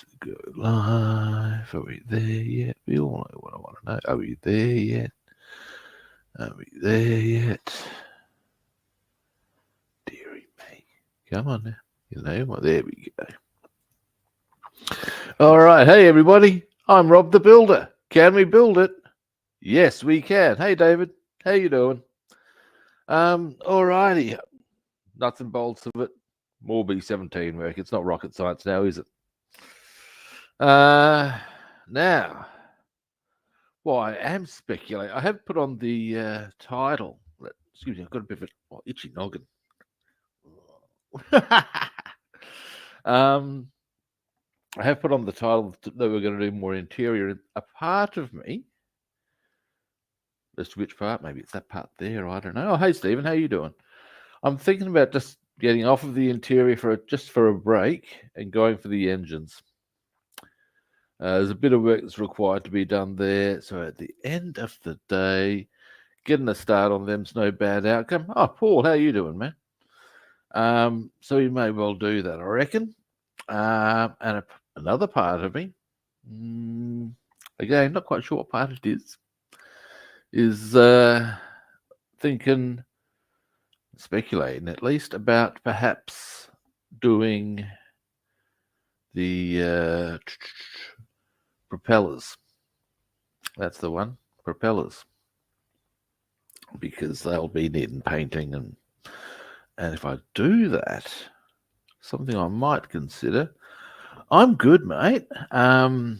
Let's go live. Are we there yet? We all know what I want to know. Are we there yet? Are we there yet? Deary me. Come on now. You know what? There we go. All right. Hey, everybody. I'm Rob the Builder. Can we build it? Yes, we can. Hey, David. How you doing? All righty. Nuts and bolts of it. More B-17 work. It's not rocket science now, is it? Now, well, I am speculating. I have put on the title. Excuse me, I've got a bit of a itchy noggin. I have put on the title that we're going to do more interior. A part of me, as to which part, maybe it's that part there, I don't know. Oh, hey, Stephen, how you doing? I'm thinking about just getting off of the interior just for a break and going for the engines. There's a bit of work that's required to be done there. So at the end of the day, getting a start on them's no bad outcome. Oh, Paul, how you doing, man? So we may well do that, I reckon. And another part of me, again, not quite sure what part it is thinking, speculating at least, about perhaps doing the propellers. That's the one, propellers, because they'll be needing painting, and if I do that, something I might consider. I'm good, mate. I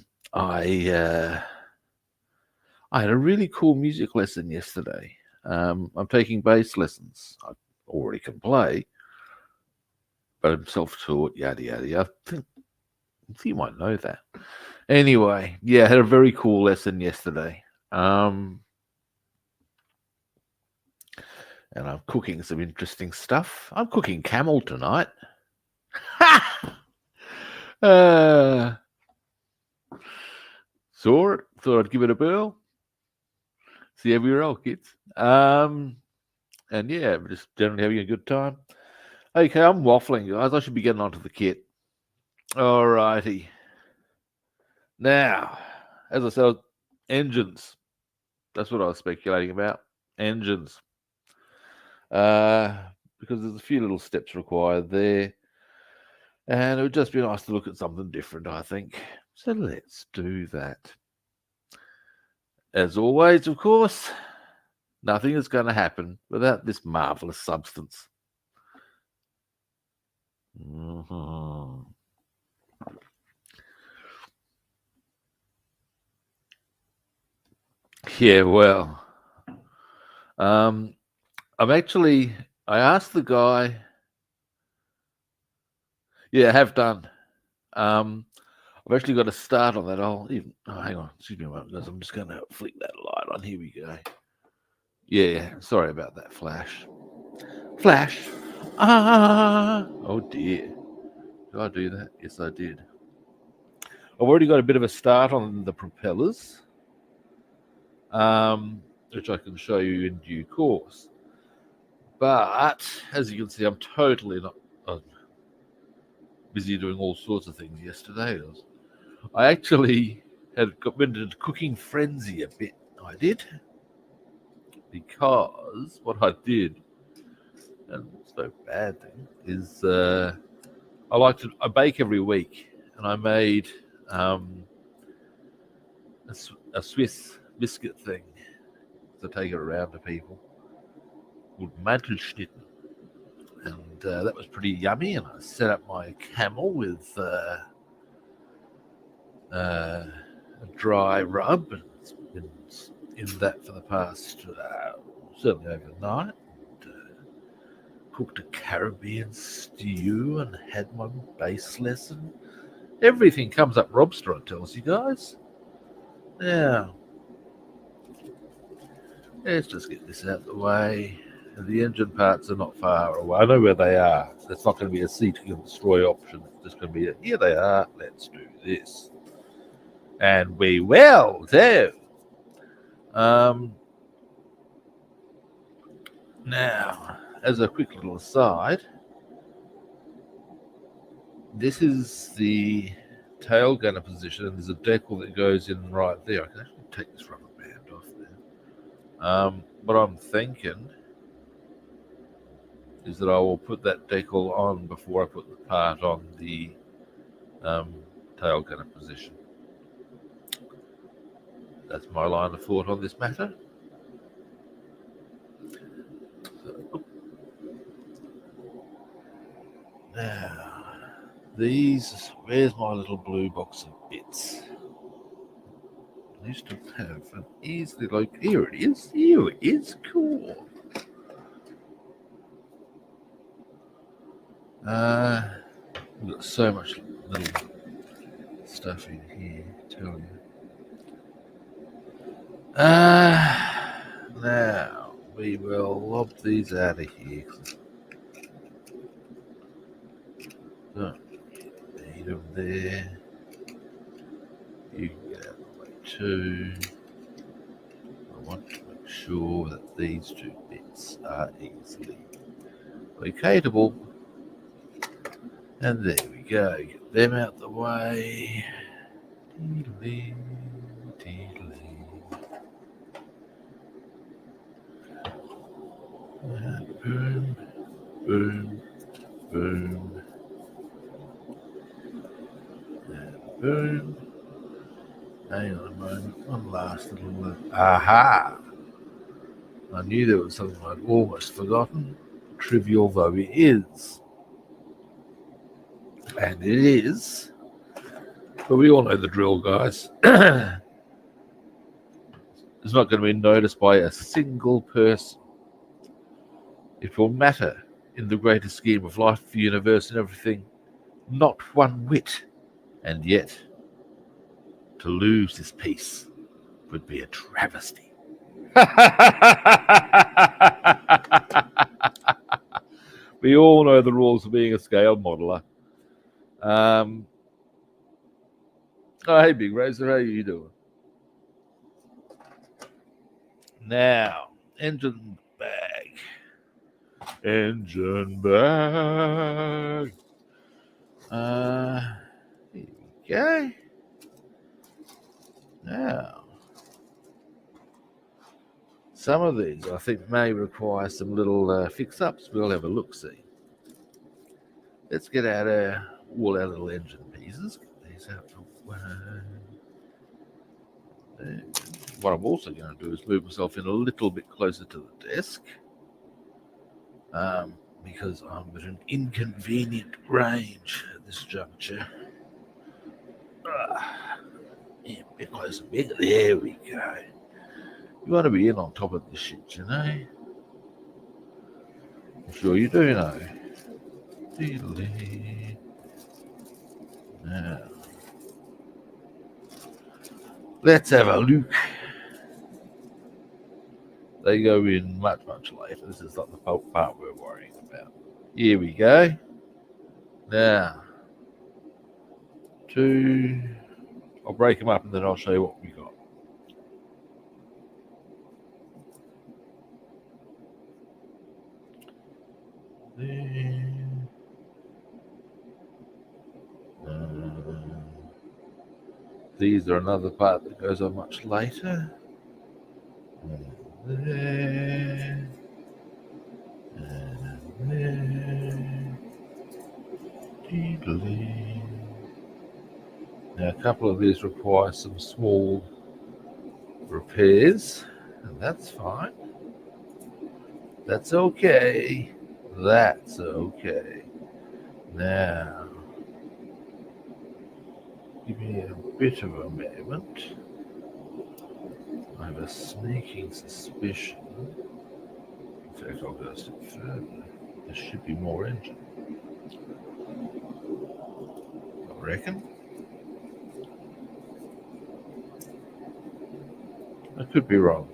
had a really cool music lesson yesterday. I'm taking bass lessons. I already can play, but I'm self-taught. Yada yada. I think you might know that. Anyway, yeah, I had a very cool lesson yesterday. And I'm cooking some interesting stuff. I'm cooking camel tonight. Saw it. Thought I'd give it a whirl. See how we roll, kids. And yeah, we're just generally having a good time. Okay, I'm waffling, guys. I should be getting onto the kit. All righty. Now, as I said, engines. That's what I was speculating about. Engines. Because there's a few little steps required there. And it would just be nice to look at something different, I think. So let's do that. As always, of course, nothing is going to happen without this marvelous substance. Mm-hmm. Yeah, well, I asked the guy. Yeah, I have done. I've actually got to start on that. Hang on, excuse me a moment, guys. I'm just going to flick that light on. Here we go. Yeah, sorry about that flash. Flash. Oh dear. Did I do that? Yes, I did. I've already got a bit of a start on the propellers, which I can show you in due course. But as you can see, I'm totally not busy doing all sorts of things yesterday. I actually had got into cooking frenzy a bit. I did, because what I did, and it's no bad thing, is I bake every week, and I made a Swiss biscuit thing to take it around to people called Mantelschnitten. And that was pretty yummy. And I set up my camel with a dry rub, and it's been in that for the past certainly overnight. Cooked a Caribbean stew and had my bass lesson. Everything comes up Robster, I tells you guys. Now, let's just get this out of the way. And the engine parts are not far away. I know where they are. It's not going to be a seek and destroy option. It's just going to be here they are. Let's do this. And we will do. Now, as a quick little aside, this is the tail gunner position, and there's a decal that goes in right there. I can actually take this rubber band off there. What I'm thinking is that I will put that decal on before I put the part on the tail gunner position. That's my line of thought on this matter. Now, where's my little blue box of bits? I used to have an easily here it is. Here it is. Cool. We've got so much little stuff in here, I tell you. Now we will lob these out of here. Don't need them there. You can get out of the way too. I want to make sure that these two bits are easily locatable. And there we go. Get them out the way. Teedly, teedly. And boom, boom, boom. And boom. Hang on a moment. One last little look. Aha! I knew there was something I'd almost forgotten. Trivial though it is. And it is. But we all know the drill, guys. It's not going to be noticed by a single person. It will matter in the greater scheme of life, the universe, and everything, not one whit. And yet, to lose this piece would be a travesty. We all know the rules of being a scale modeler. Oh, hey, Big Razor, how are you doing? Now, engine bag. Engine bag. Here we go. Now, some of these I think may require some little fix-ups. We'll have a look-see. Let's get out all our little engine pieces. Get these out the way. There. What I'm also going to do is move myself in a little bit closer to the desk. Because I'm at an inconvenient range at this juncture. Yeah, a bit closer, bit. There we go. You want to be in on top of this shit, you know? I'm sure you do know. Now, let's have a look. They go in much, much later. This is not the part we're worrying about. Here we go. Now, I'll break them up and then I'll show you what we got. There. These are another part that goes on much later. And there. And there. Deedly. Now, a couple of these require some small repairs, and that's fine. That's okay. That's okay. Now, give me a bit of a moment. I have a sneaking suspicion. In fact, I'll go a step further. There should be more engine. I reckon. I could be wrong.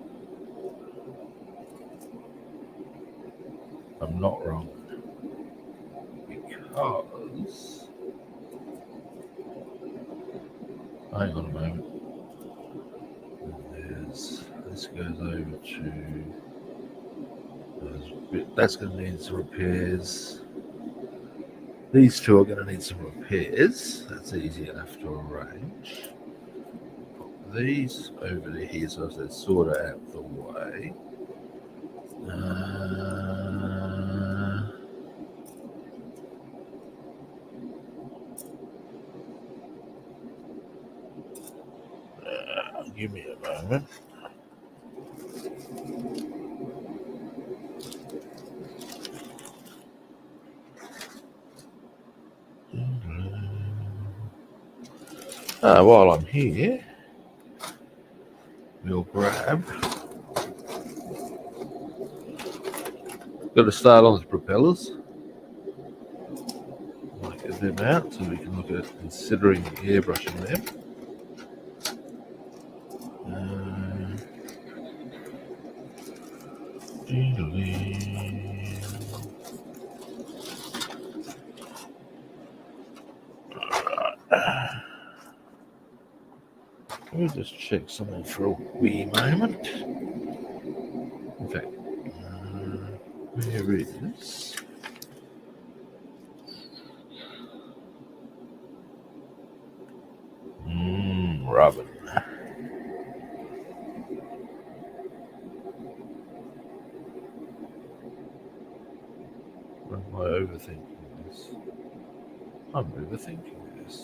I'm not wrong. Because... hang on a moment. This goes over to... that's going to need some repairs. These two are going to need some repairs. That's easy enough to arrange. Put these over to here so they're sort of out the way. Give me a moment. While I'm here, we'll grab. Got to start on the propellers. I'll get them out so we can look at considering airbrushing them. Let me just check something for a wee moment. In fact, where is... Robin. Am I overthinking this? I'm overthinking this.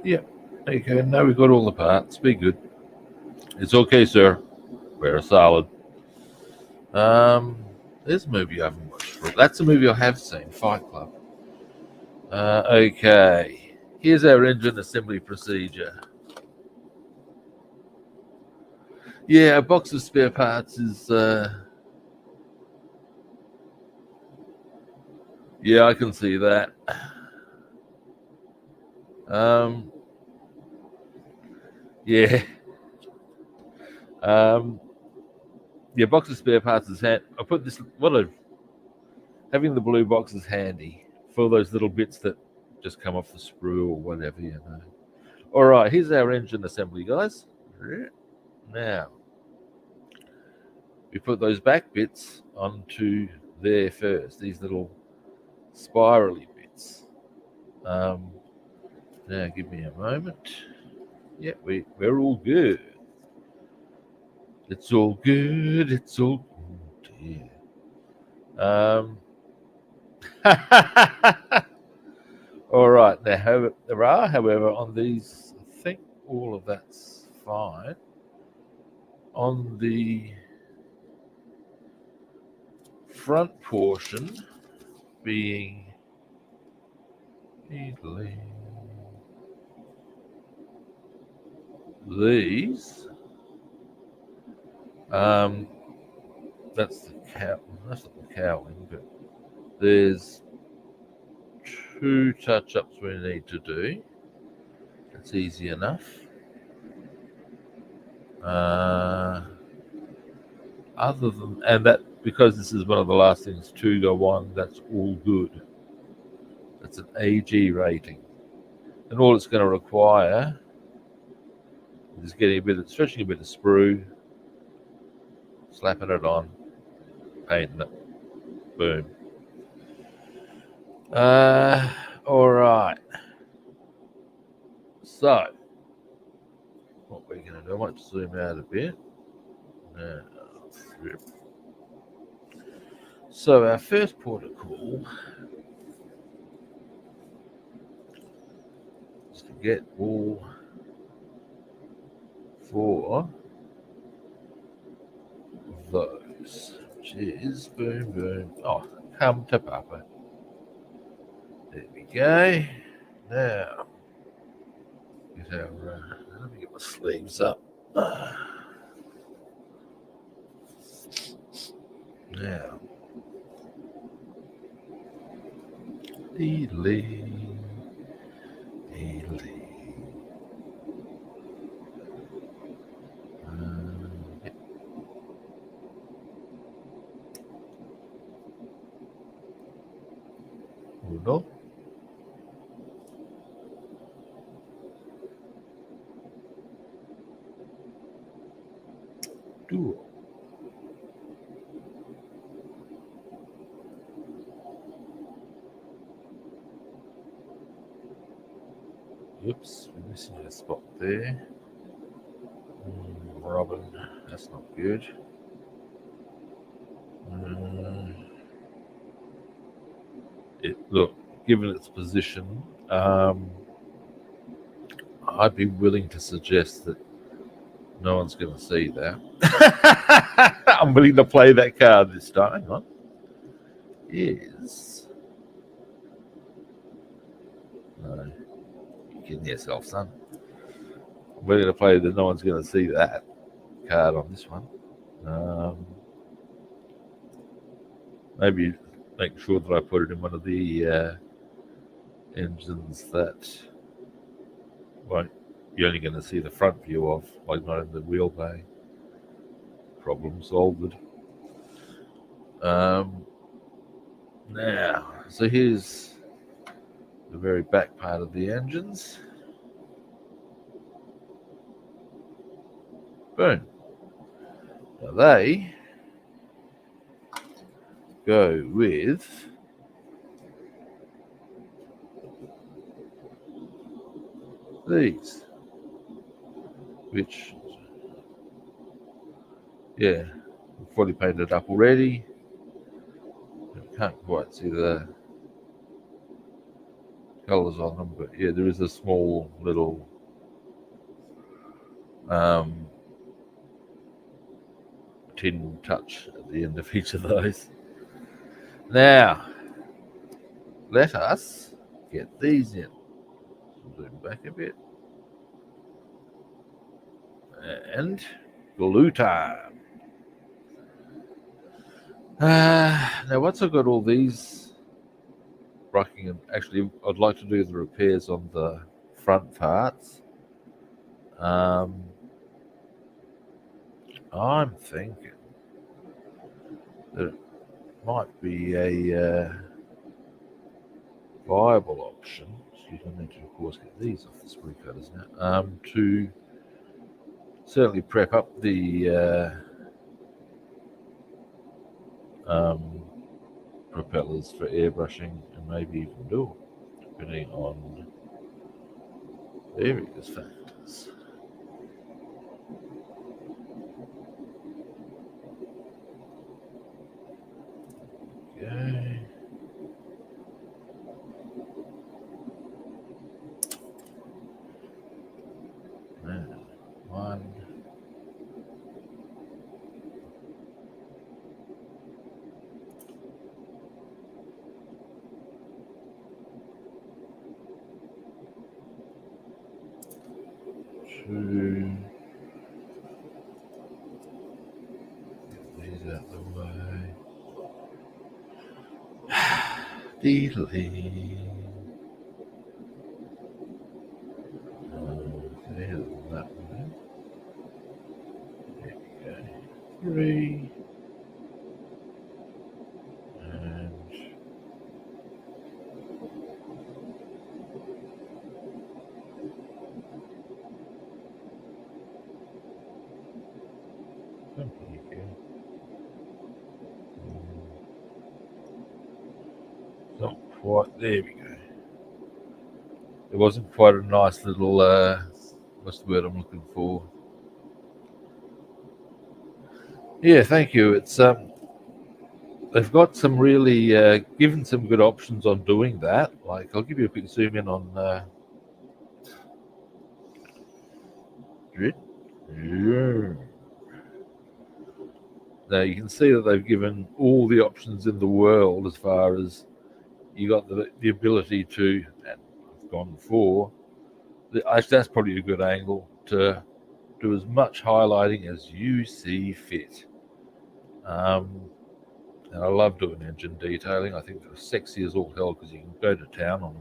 Yep. Okay, now we've got all the parts. Be good. It's okay, sir. We're solid. There's a movie I haven't watched. That's a movie I have seen, Fight Club. Okay. Here's our engine assembly procedure. Yeah, a box of spare parts is... yeah, I can see that. Yeah. Yeah, box of spare parts is I put this... having the blue box is handy for those little bits that just come off the sprue or whatever, you know. All right, here's our engine assembly, guys. Now, we put those back bits onto there first, these little spirally bits. Now, give me a moment. Yeah, we're all good. It's all good. It's all good. All right. Now, there are, however, on these, I think all of that's fine. On the front portion being these, that's the cow. That's not the cowling, but there's 2 touch-ups we need to do. That's easy enough. Other than, and that, because this is one of the last things to go on, that's all good. That's an AG rating. And all it's going to require is stretching a bit of sprue, slapping it on, painting it. Boom. All right. So, what we're going to do, I might zoom out a bit. So, our first port of call is to get all 4 of those, which is boom, boom. Oh, come to Papa. There we go. Now, let me get my sleeves up. Now, hold on. Oops, we're missing a spot there. Robin, that's not good. Look, given its position, I'd be willing to suggest that no one's going to see that. I'm willing to play that card this time. Hang on. Is. No. You're kidding yourself, son. I'm willing to play that no one's going to see that card on this one. Maybe make sure that I put it in one of the engines that you're only going to see the front view of, like not in the wheel bay. Problem solved. Now, so here's the very back part of the engines. Boom. Now they go with these, which, yeah, fully painted up already. I can't quite see the colours on them, but yeah, there is a small little tin touch at the end of each of those. Now, let us get these in. Zoom back a bit. And glue time. Now, once I've got all these brucking, and actually, I'd like to do the repairs on the front parts. I'm thinking that it might be a viable option. Excuse me, I need to, of course, get these off the sprue cutters now. To certainly prep up the propellers for airbrushing and maybe even do, depending on various factors. Okay. Now, 1. 2. Get these out the way. Delete. There's that one. There we go. 3. And something again. Not quite. There we go. It wasn't quite a nice little, what's the word I'm looking for? Yeah, thank you. It's they've got some really given some good options on doing that. Like, I'll give you a quick zoom in on now you can see that they've given all the options in the world as far as you got the ability to, and I've gone for, actually that's probably a good angle to do as much highlighting as you see fit. And I love doing engine detailing. I think they're sexy as all hell because you can go to town on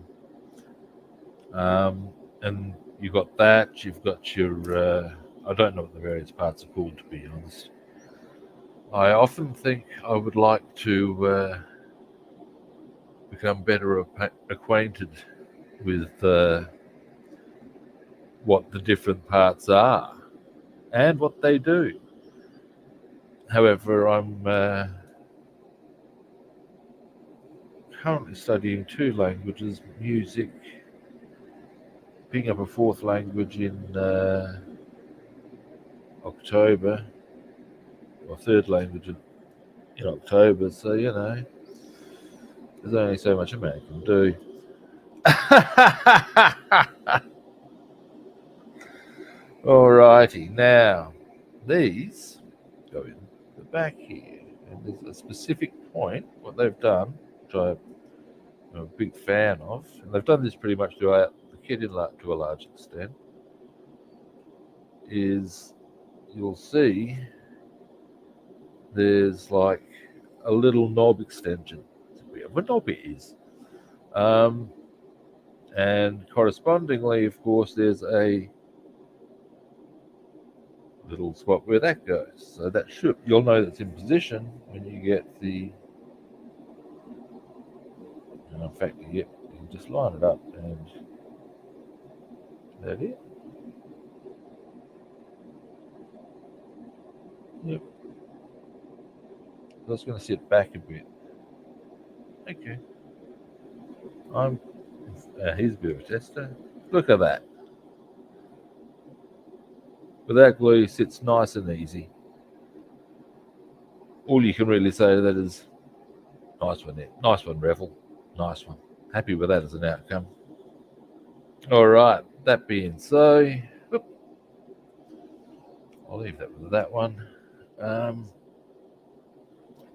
them. And you've got that. You've got your, I don't know what the various parts are called, to be honest. I often think I would like to become better acquainted with what the different parts are and what they do. However, I'm currently studying 2 languages, music picking up a fourth language in October, or third language in October. So, you know, there's only so much a man can do. Alrighty, now these go in the back here, and there's a specific point. What they've done, which I'm a big fan of, and they've done this pretty much throughout the kit to a large extent, is you'll see there's like a little knob extension. What knob it is. And correspondingly, of course, there's a little spot where that goes. So that you'll know that's in position when you get the, in fact, you just line it up and that it. Yep. I was going to sit back a bit. Okay. Here's a bit of a tester. Look at that. But that glue sits nice and easy. All you can really say to that is, nice one there. Nice one, Revell. Nice one. Happy with that as an outcome. All right. That being so, I'll leave that with that one. We're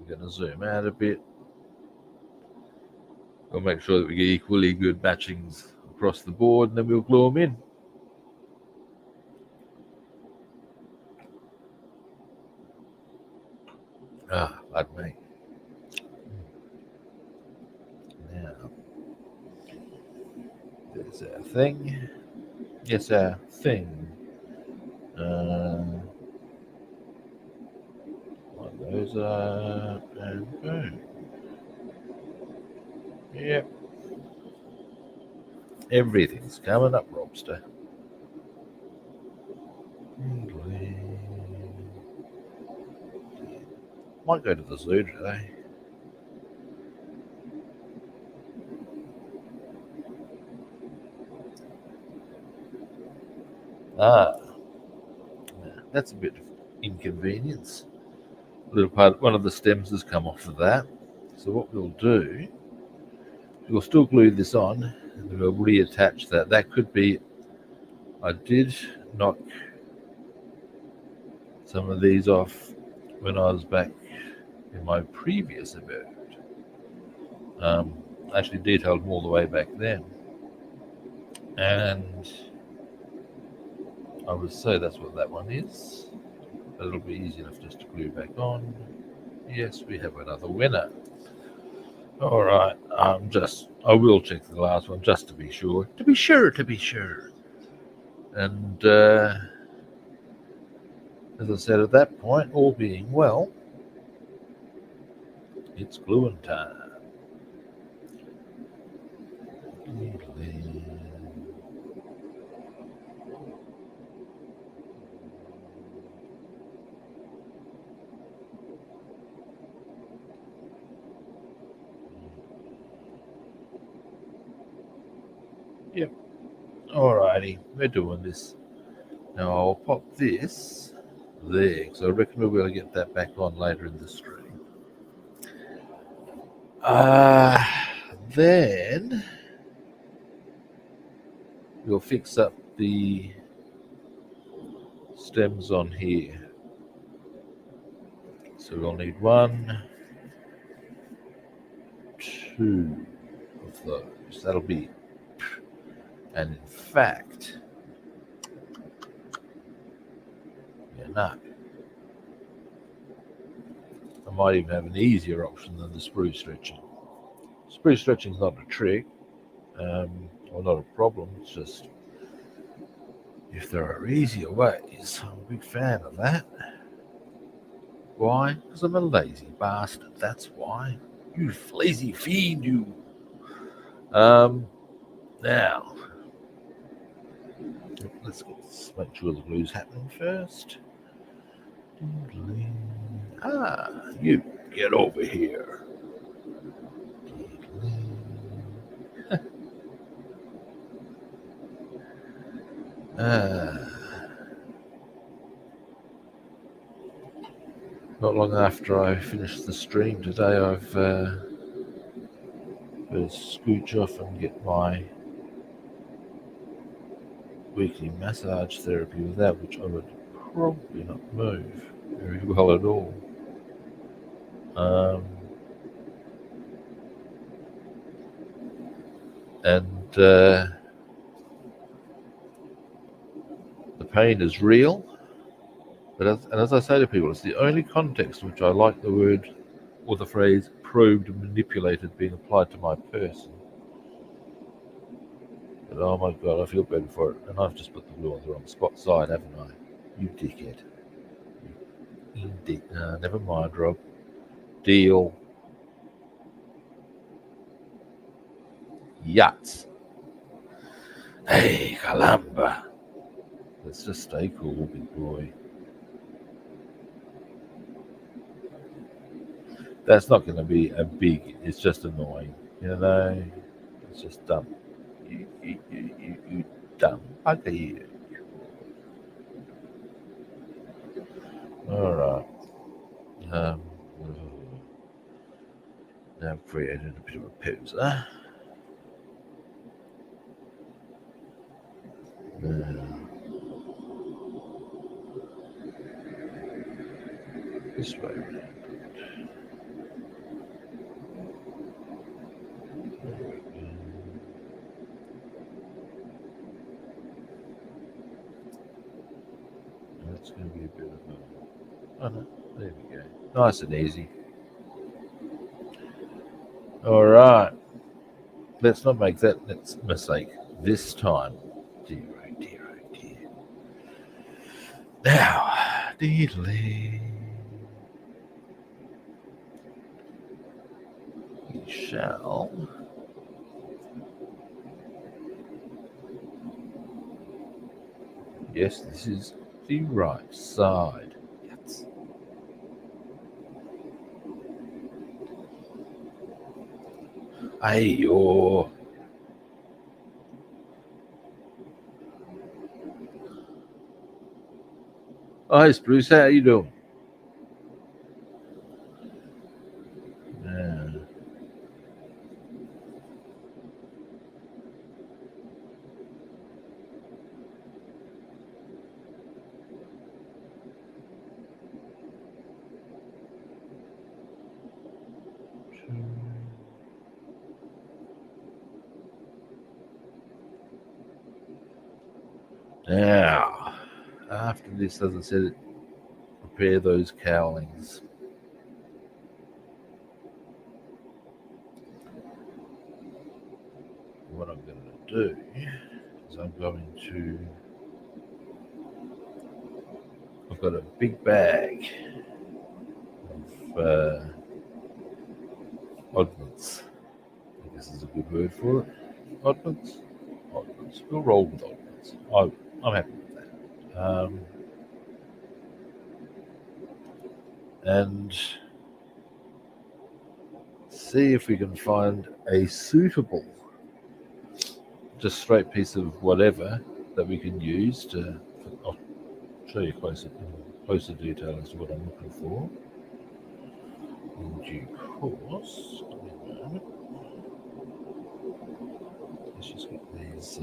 going to zoom out a bit. We'll make sure that we get equally good matchings across the board, and then we'll glue them in. Pardon me. Now, there's our thing. Yes, our thing. Line those up, and boom. Yep. Everything's coming up, Robster. Might go to the zoo today. That's a bit of inconvenience. A little part, one of the stems has come off of that. So what we'll do, we'll still glue this on, and then we'll reattach that. That could be, I did knock some of these off when I was back in my previous abode. I actually detailed them all the way back then. And I would say that's what that one is. But it'll be easy enough just to glue back on. Yes, we have another winner. All right, I will check the last one just to be sure. To be sure. And as I said, at that point, all being well, it's gluing time. Yep. Alrighty, we're doing this. Now I'll pop this there, because I reckon we're going to get that back on later in the stream. Then we'll fix up the stems on here. So we'll need 1, 2 of those. That'll be, and in fact, no. I might even have an easier option than the sprue stretching. Sprue stretching is not a trick, or not a problem. It's just, if there are easier ways, I'm a big fan of that. Why? Because I'm a lazy bastard. That's why. You lazy fiend, you. Now, let's make sure the glue's happening first. You get over here. Not long after I finished the stream today, I've got to scooch off and get my weekly massage therapy, without which I would probably not move very well at all. And the pain is real. But as I say to people, it's the only context in which I like the word or the phrase probed and manipulated being applied to my person. But oh my God, I feel better for it. And I've just put the glue on the wrong spot side, haven't I? You dickhead. Never mind, Rob. Deal. Yachts. Hey, Calamba. Let's just stay cool, big boy. That's not going to be a big, it's just annoying. You know? It's just dumb. You dumb. Bugger. Alright. Now I've created a bit of a poser. This way around. That's going to be a bit of a... Oh no, there we go. Nice and easy. Alright. Let's not make that mistake this time. Dear, oh dear, oh dear. Now, we shall... Yes, this is the right side. Yes. Ayo. Hi, Spruce. How you doing? Now, after this, as I said, prepare those cowlings. What I'm going to do is I'm going to... I've got a big bag of oddments. I guess is a good word for it. Oddments? Oddments. We'll roll with oddments. I'm happy with that. And see if we can find a suitable, just straight piece of whatever that we can use to... I'll show you closer detail as to what I'm looking for in due course. Let's just get these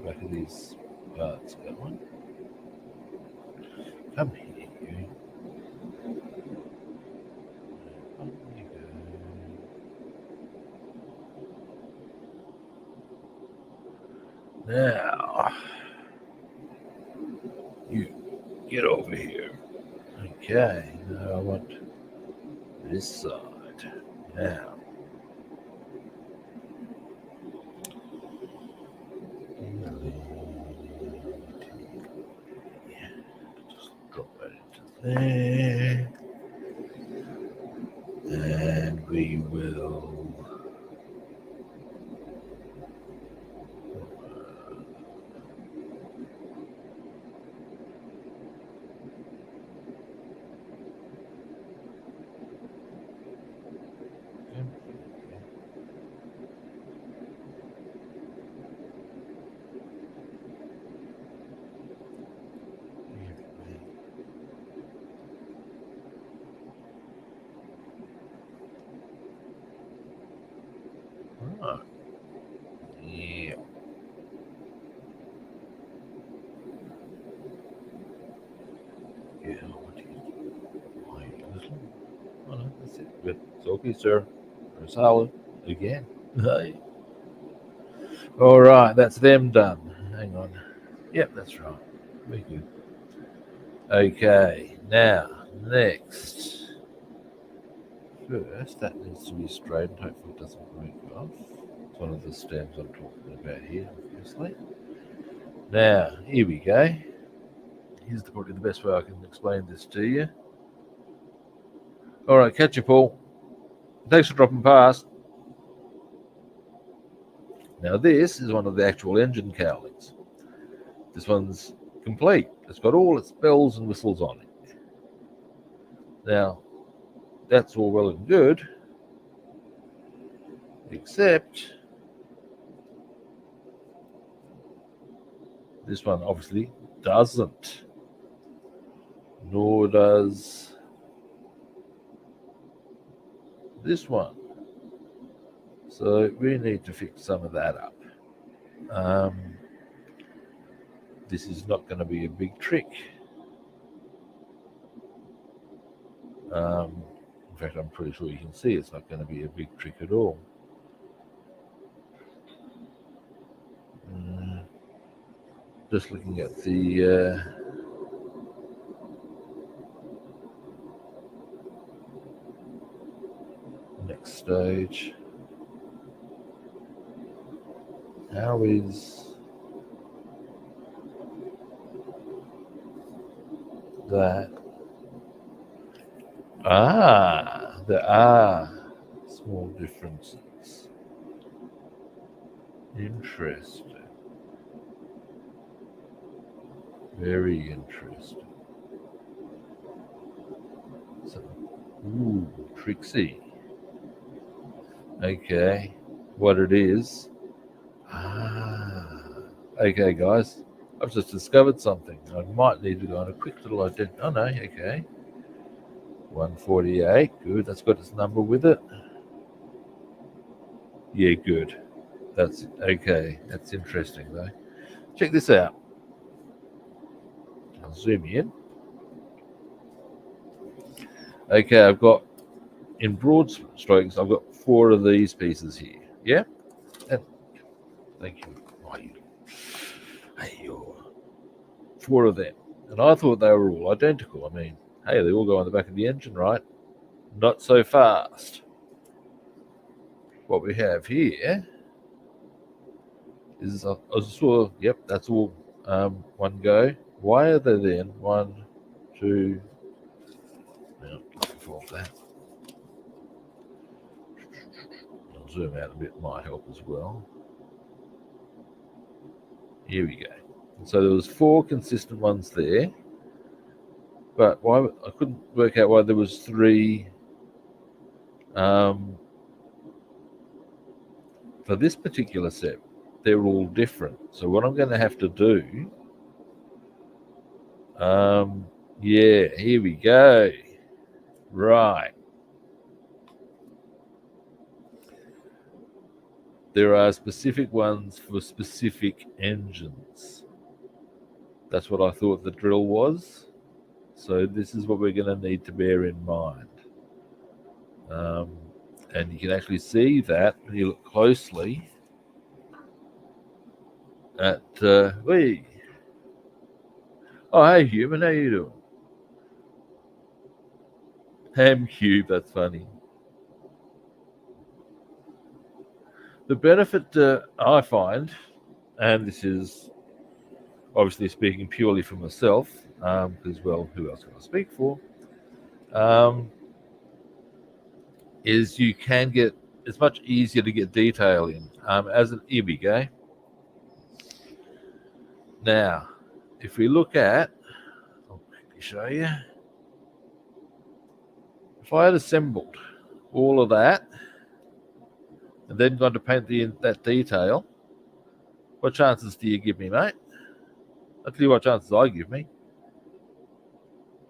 back of these parts going. Come here, you. Up you go. Now, you get over here. Okay, now I want this side. Now, just drop that into there, and we will Right. Yeah. Yeah. What do you oh, no, that's it. Good. It's okay, sir. Very solid. Again. Hey. All right, that's them done. Hang on. Yep, that's right. Very good. Okay, now, next. First, that needs to be straightened. Hopefully it doesn't break off. It's one of the stems I'm talking about here, obviously. Now, here we go. Here's probably the best way I can explain this to you. All right, catch you, Paul. Thanks for dropping past. Now, this is one of the actual engine cowlings. This one's complete. It's got all its bells and whistles on it. Now, that's all well and good, except this one obviously doesn't. Nor does this one. So we need to fix some of that up. This is not going to be a big trick. In fact, I'm pretty sure you can see it's not going to be a big trick at all. Just looking at the next stage. How is that? There are small differences. Interesting. Very interesting. So, ooh, tricksy. Okay, what it is. Okay, guys. I've just discovered something. I might need to go on a quick little identity. Oh, no, okay. 148. Good. That's got its number with it. Yeah, good. That's okay. That's interesting, though. Check this out. I'll zoom in. Okay, I've got, in broad strokes, I've got 4 of these pieces here. Yeah? And, thank you. Hey, you're 4 of them. And I thought they were all identical. I mean, hey, they all go on the back of the engine, right? Not so fast. What we have here is I saw, yep, that's all one go. Why are they then 1, 2? Now, before that, I'll zoom out a bit. Might help as well. Here we go. So there was 4 consistent ones there, but why I couldn't work out why there was 3 for this particular set. They're all different. So what I'm going to have to do, yeah, here we go. Right. There are specific ones for specific engines. That's what I thought the drill was. So this is what we're going to need to bear in mind. And you can actually see that when you look closely at wee. Oh, hey, human, how you doing? Ham cube, that's funny. The benefit I find, and this is obviously speaking purely for myself, because, well, who else can I speak for? Is you can get, it's much easier to get detail in. Here we go. Now, if we look at, I'll quickly show you. If I had assembled all of that and then gone to paint that detail, what chances do you give me, mate? I'll tell you what chances I give me.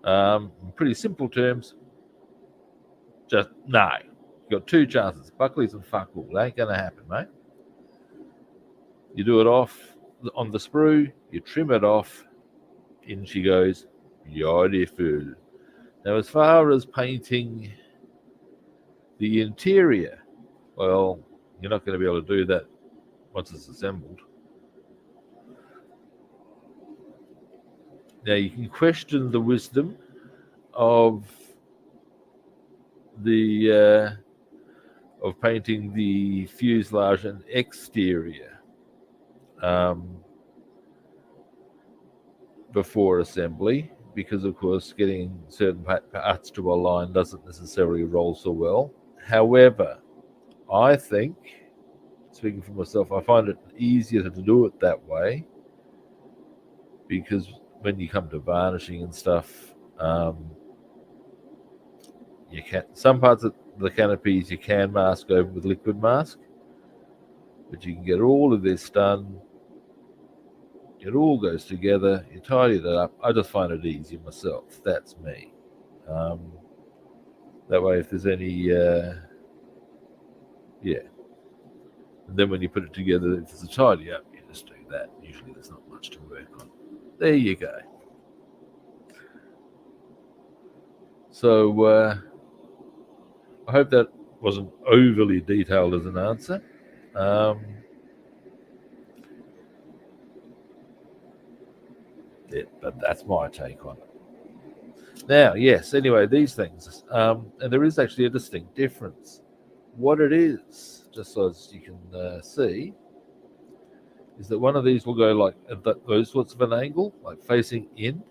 In pretty simple terms, just no. You've got two chances, Buckley's and fuck all. That ain't going to happen, mate. You do it off on the sprue, you trim it off, in she goes, beautiful. Now, as far as painting the interior, well, you're not going to be able to do that once it's assembled. Now, you can question the wisdom of of painting the fuselage and exterior before assembly, because of course getting certain parts to align doesn't necessarily roll so well. However, I think, speaking for myself, I find it easier to do it that way, because when you come to varnishing and stuff, you can, some parts of the canopies you can mask over with liquid mask, but you can get all of this done. It all goes together. You tidy it up. I just find it easier myself. That's me. That way, if there's any, yeah. And then when you put it together, if there's a tidy up, you just do that. Usually, there's not much to work on. There you go. So I hope that wasn't overly detailed as an answer. Yeah, but that's my take on it. Now, yes, anyway, these things, and there is actually a distinct difference. What it is, just so as you can see, is that one of these will go like at those sorts of an angle, like facing in,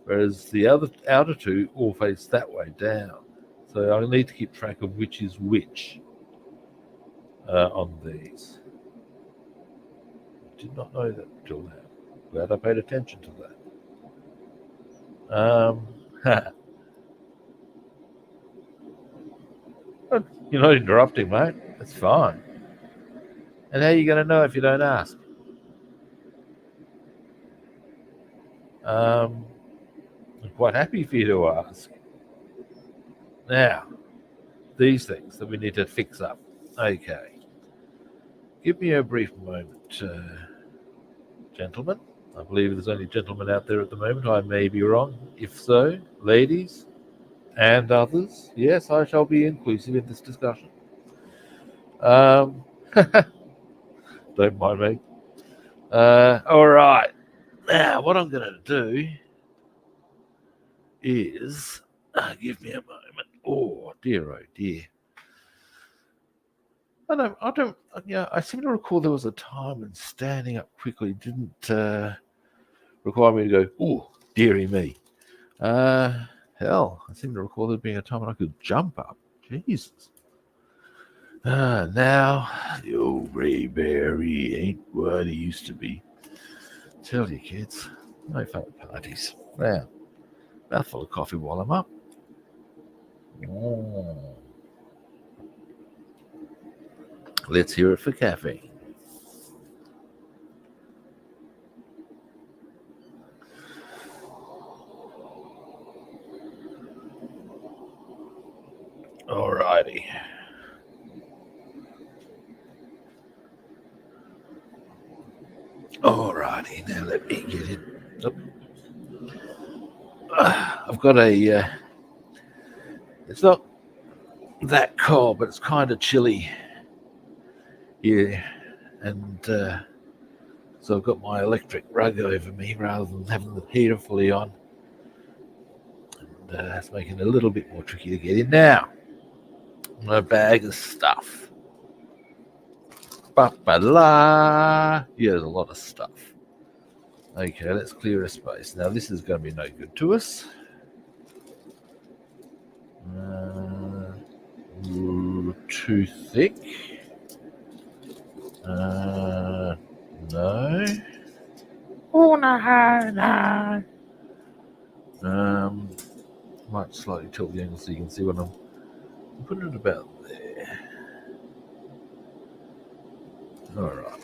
whereas the outer two all face that way down. So I need to keep track of which is which on these. I did not know that until now. Glad I paid attention to that. You're not interrupting, mate. That's fine. And how are you going to know if you don't ask? I'm quite happy for you to ask. Now, these things that we need to fix up. Okay. Give me a brief moment, gentlemen. I believe there's only gentlemen out there at the moment. I may be wrong. If so, ladies and others, yes, I shall be inclusive in this discussion. Don't mind me. All right. Now, what I'm going to do is, give me a moment. Oh dear, I seem to recall there was a time when standing up quickly didn't require me to go, oh, dearie me. Hell, I seem to recall there being a time when I could jump up. Jesus. Now, the old Ray Berry ain't what he used to be. Tell you, kids, no fun at parties. Now, mouthful of coffee while I'm up. Let's hear it for caffeine. Alrighty. Alrighty, now let me get it. I've got a, it's not that cold, but it's kind of chilly here. And so I've got my electric rug over me rather than having the heater fully on. And it's making it a little bit more tricky to get in. Now, my bag of stuff. Ba-ba-la. Yeah, there's a lot of stuff. Okay, let's clear a space. Now, this is going to be no good to us. Too thick. No. Oh, no. Might slightly tilt the angle so you can see what I'm putting it about there. All right.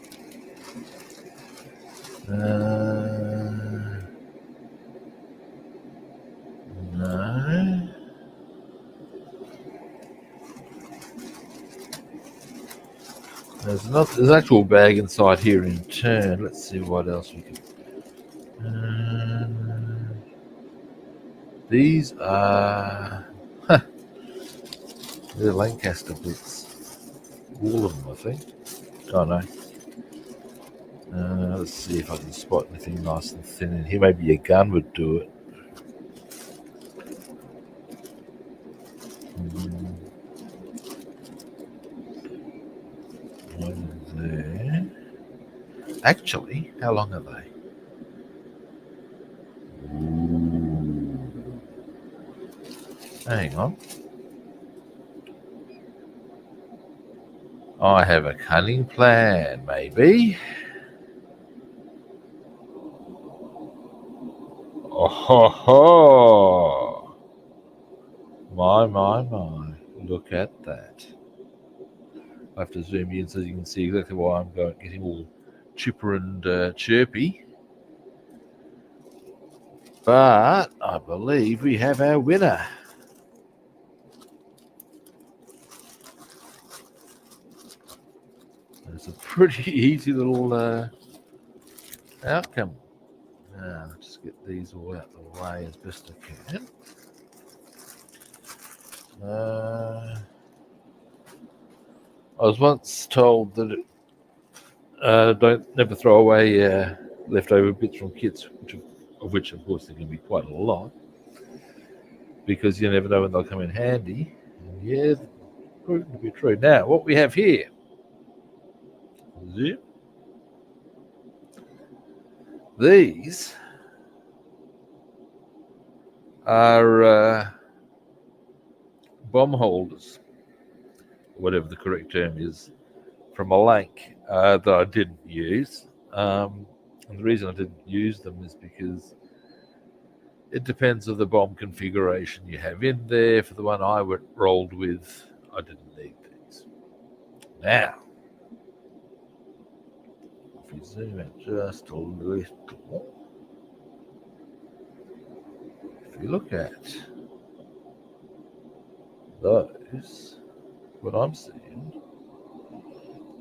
No. There's an actual bag inside here in turn. Let's see what else we can. These are they're Lancaster bits. All of them, I think. Oh no. Let's see if I can spot anything nice and thin in here. Maybe a gun would do it. One there. Actually, how long are they? Ooh. Hang on. I have a cunning plan, maybe. Oh ho ho! My. Look at that. I have to zoom in so you can see exactly why I'm getting all chipper and chirpy. But I believe we have our winner. It's a pretty easy little outcome. Now, just get these all out of the way as best I can. I was once told that never throw away leftover bits from kits, of which of course there can be quite a lot, because you never know when they'll come in handy. And yeah, proven to be true. Now, what we have here, these are bomb holders, whatever the correct term is, from a lake that I didn't use. And the reason I didn't use them is because it depends on the bomb configuration you have in there. For the one I rolled with, I didn't need these. Now, if you zoom out just a little, if you look at those, what I'm seeing,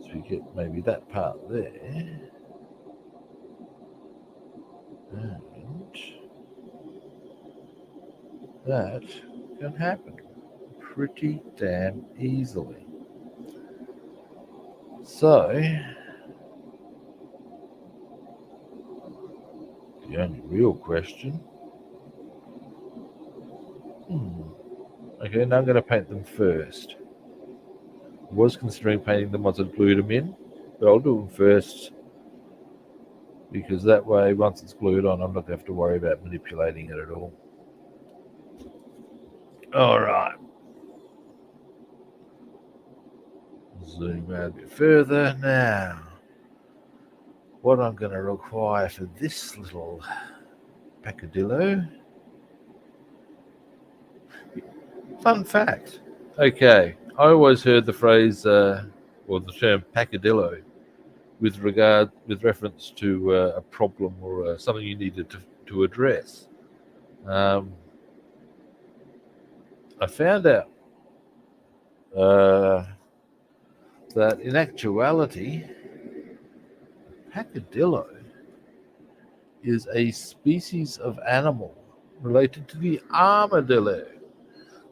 so you get maybe that part there, and that can happen pretty damn easily. So, the only real question, okay, now I'm going to paint them first. I was considering painting them once I glued them in, but I'll do them first, because that way, once it's glued on, I'm not going to have to worry about manipulating it at all. All right. Zoom out a bit further. Now, what I'm going to require for this little peccadillo. Fun fact. Okay, I always heard the phrase or the term peccadillo with reference to a problem or something you needed to address. I found out that in actuality, peccadillo is a species of animal related to the armadillo.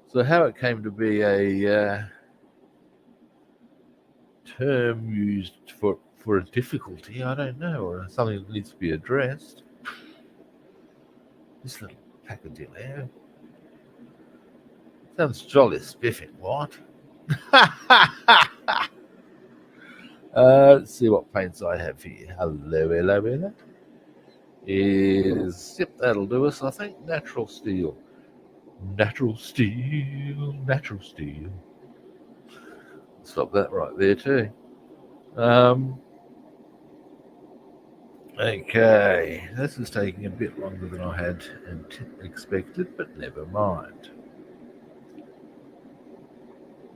So how it came to be a term used for a difficulty, I don't know, or something that needs to be addressed. This little peccadillo sounds jolly spiffing, what? Let's see what paints I have here. Hello. Yep, that'll do us, I think. Natural steel. Stop that right there too. Okay, this is taking a bit longer than I had expected, but never mind.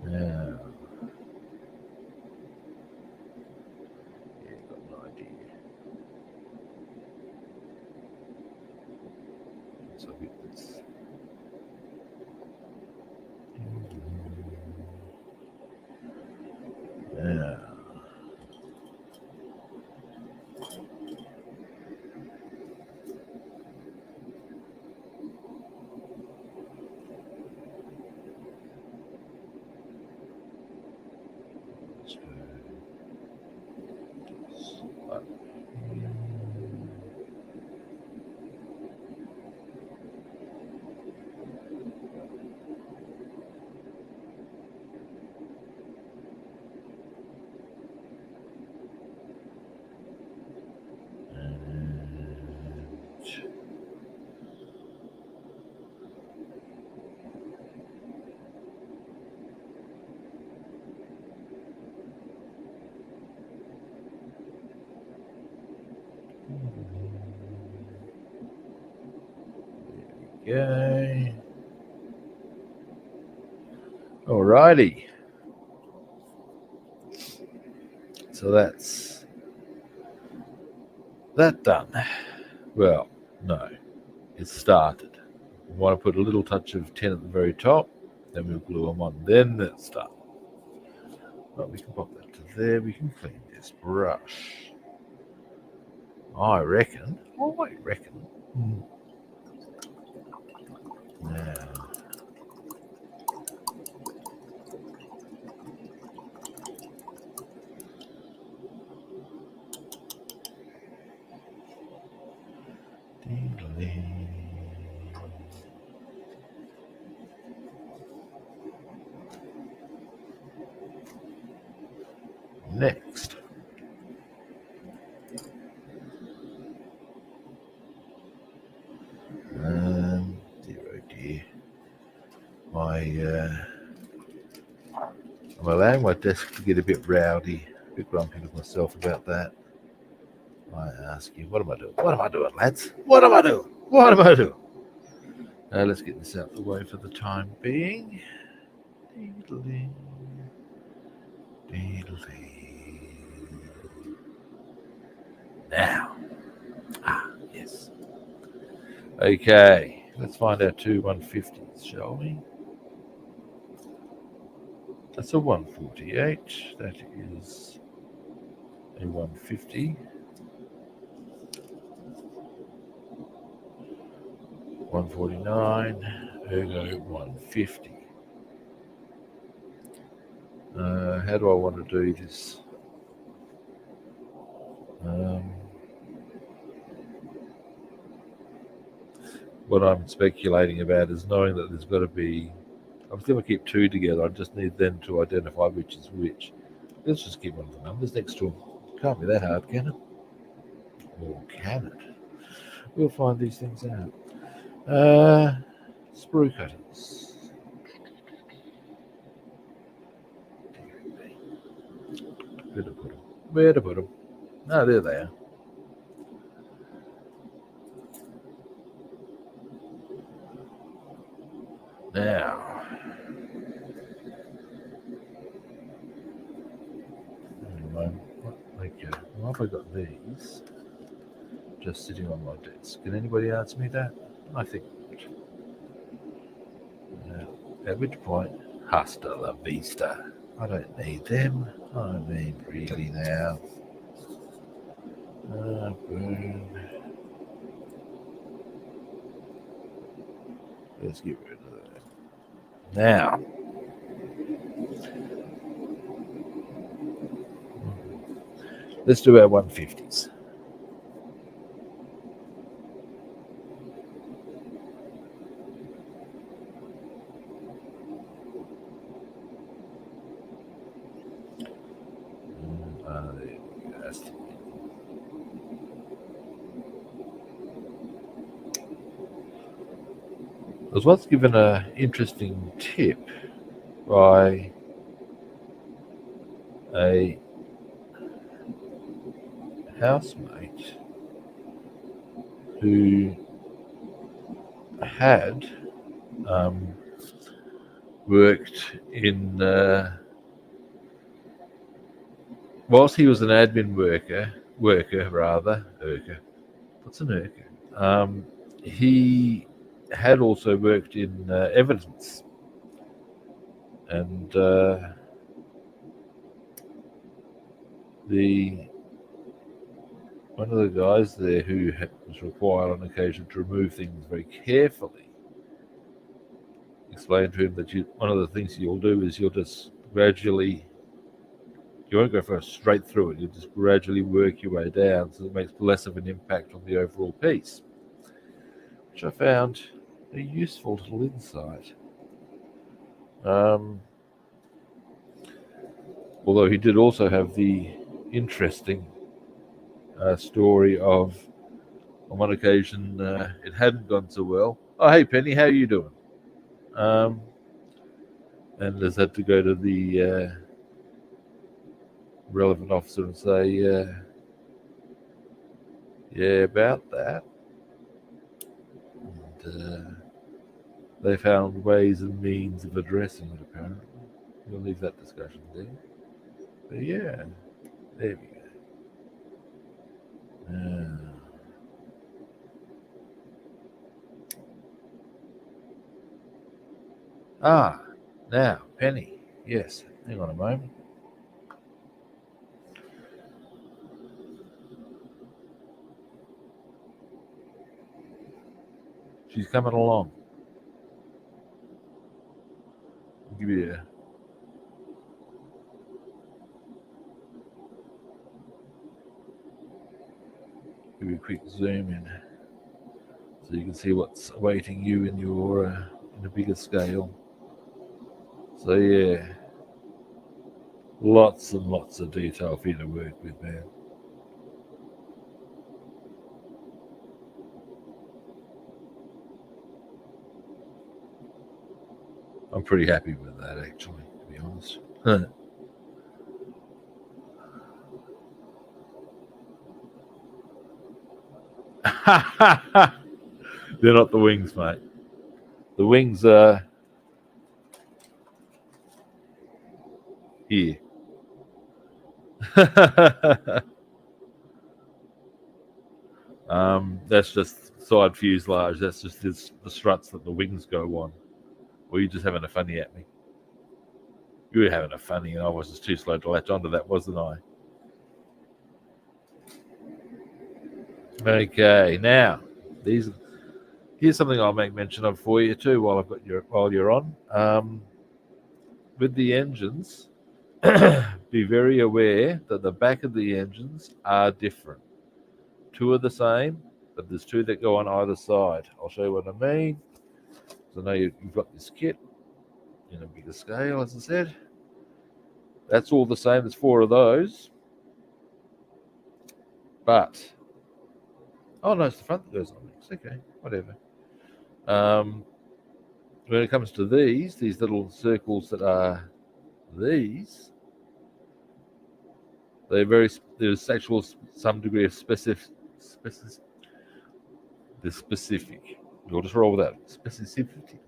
Now, got an idea. So it's Okay. Alrighty. So that's that done. Well, no, it's started. We want to put a little touch of 10 at the very top, then we'll glue them on, then it's done. Well, we can pop that to there, we can clean this brush. I reckon. Now, next. Dear, oh dear. I'm allowing my desk to get a bit rowdy, a bit grumpy with myself about that. I ask you, what am I doing? What am I doing, lads? What am I doing? What am I doing? Let's get this out the way for the time being. Now. Yes. Okay, let's find our two 150s, shall we? That's a 148. That is a 150. 149, ergo 150. How do I want to do this? What I'm speculating about is knowing that there's got to be. I'm still going to keep two together. I just need them to identify which is which. Let's just keep one of the numbers next to them. Can't be that hard, can it? Or can it? We'll find these things out. Sprue cutters. Where to put them? Ah, there they are. Now, okay, why have I got these just sitting on my desk? Can anybody answer me that? I think not. At which point, hasta la vista. I don't need them. I mean, really now. Boom. Let's get rid of that. Now, let's do our 150s. I was once given an interesting tip by a housemate who had worked in, whilst he was an admin worker, what's an worker? He had also worked in evidence, and one of the guys there who was required on occasion to remove things very carefully explained to him that one of the things you'll do is you'll just gradually You won't go for straight through it. You just gradually work your way down, so it makes less of an impact on the overall piece, which I found a useful little insight. Although he did also have the interesting story of, on one occasion, it hadn't gone so well. Oh, hey, Penny, how are you doing? And Liz had to go to the relevant officer and say, yeah, about that. And they found ways and means of addressing it, apparently. We'll leave that discussion there. But yeah, there we go. Now, Penny. Yes, hang on a moment. She's coming along. I'll give you a quick zoom in so you can see what's awaiting you in your in a bigger scale. So yeah, lots and lots of detail for you to work with, man. I'm pretty happy with that, actually, to be honest. They're not the wings, mate. The wings are here. That's just side fuselage. That's just the struts that the wings go on. Or you just having a funny at me? You were having a funny, and I was just too slow to latch onto that, wasn't I? Okay, now here's something I'll make mention of for you too while you're on. With the engines, be very aware that the back of the engines are different. Two are the same, but there's two that go on either side. I'll show you what I mean. So now you've got this kit in a bigger scale, as I said. That's all the same. There's four of those. But, oh no, it's the front that goes on next. Okay, whatever. When it comes to these little circles that are these, there's actual some degree of specific. They're specific. You'll just roll with that. Specificity.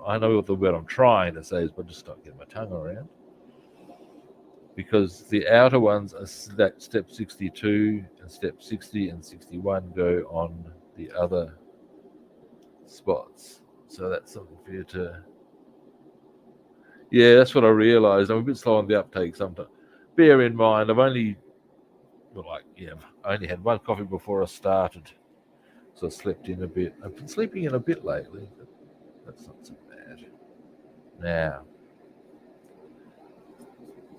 I know what the word I'm trying to say is, but just not getting my tongue around. Because the outer ones are that step 62 and step 60 and 61 go on the other spots. So that's something for you to. Yeah, that's what I realised. I'm a bit slow on the uptake sometimes. Bear in mind, I've only had one coffee before I started, so I slept in a bit. I've been sleeping in a bit lately, but that's not so bad. Now,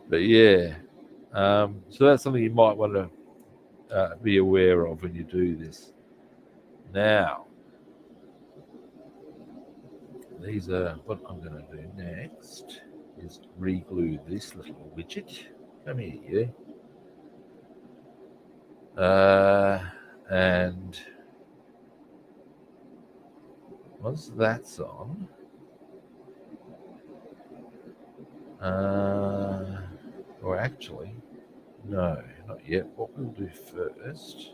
but yeah, so that's something you might want to be aware of when you do this. Now, these are what I'm going to do next is re-glue this little widget. Come here, you. And once that's on, or actually, no, not yet. What we'll do first,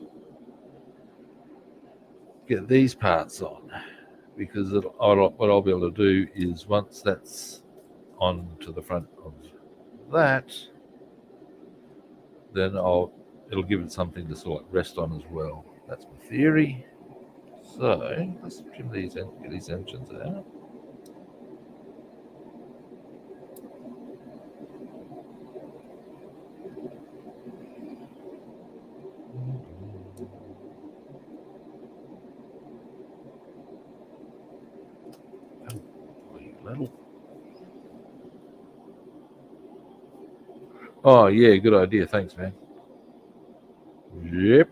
get these parts on, because what I'll be able to do is once that's on to the front of that, then it'll give it something to sort of rest on as well. That's my theory. So let's trim get these engines out. Oh, yeah, good idea. Thanks, man. Yep.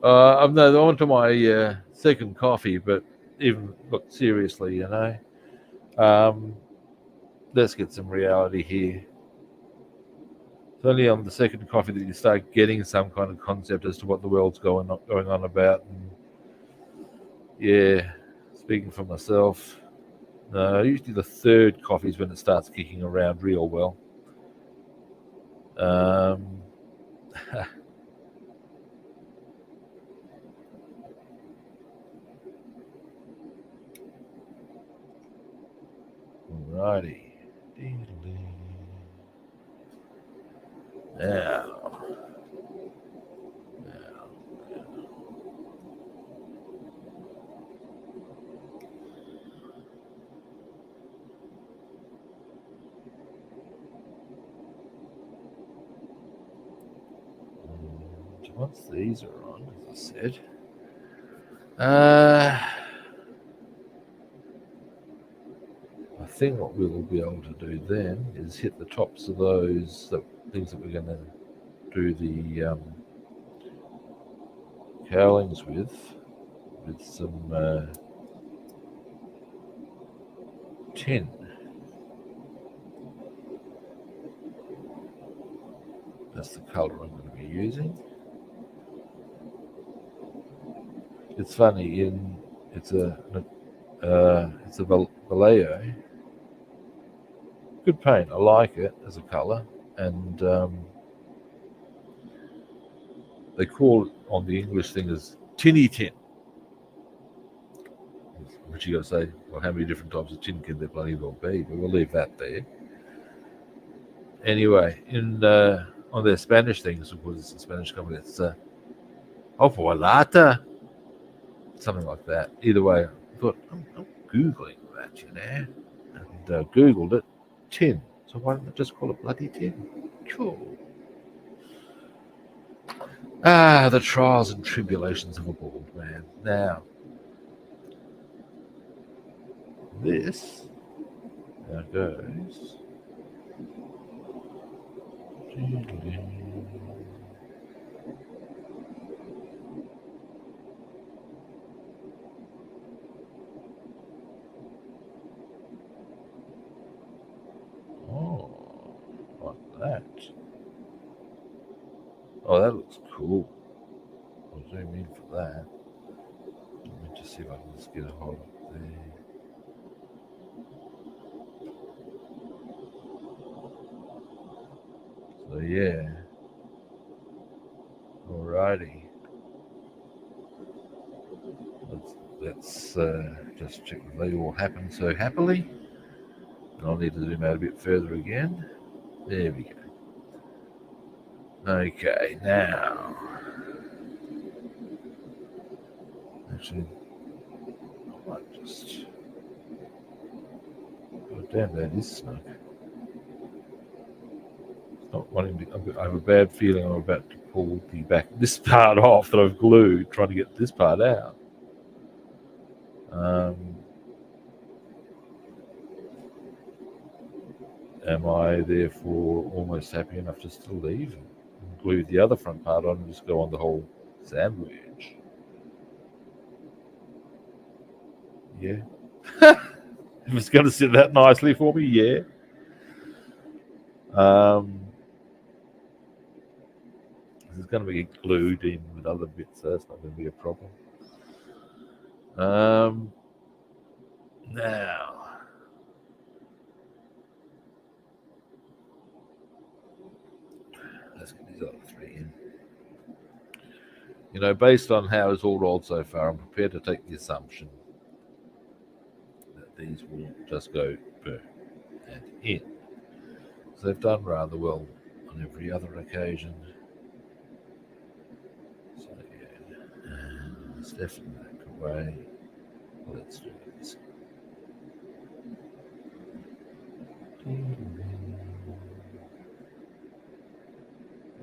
I'm on to my second coffee, but even look seriously, let's get some reality here. It's only on the second coffee that you start getting some kind of concept as to what the world's going on about. And yeah, speaking for myself, no, usually the third coffee is when it starts kicking around real well. Um, Alrighty. Now, once these are on, as I said, I think what we will be able to do then is hit the tops of those things that we're going to do the cowlings with some tin. That's the colour I'm going to be using. It's funny, it's a Vallejo. Good paint. I like it as a colour, and they call it on the English thing as tinny tin. Which you got to say, well, how many different types of tin can there bloody well be? But we'll leave that there. Anyway, on their Spanish things, of course, it's a Spanish company. It's Ovalata, something like that. Either way, I thought I'm googling that, and googled it, tin. So why don't I just call it bloody tin? Cool. The trials and tribulations of a bald man. Now, this now goes. Oh, like that. Oh, that looks cool. I'll zoom in for that. Let me just see if I can just get a hold of it there. So yeah. Alrighty. Let's just check that they all happen so happily. And I'll need to zoom out a bit further again. There we go. Okay, now. Actually, I might just. Oh, damn, that is snug. Not wanting to, I have a bad feeling I'm about to pull this part off that I've glued, trying to get this part out. Am I therefore almost happy enough just to leave and glue the other front part on and just go on the whole sandwich? Yeah. If it's going to sit that nicely for me, yeah. This is going to be glued in with other bits, so that's not going to be a problem. Now, let's get these other three in. Based on how it's all rolled so far, I'm prepared to take the assumption that these will just go per and in. So they've done rather well on every other occasion. So yeah, let's definitely back away. Let's do this.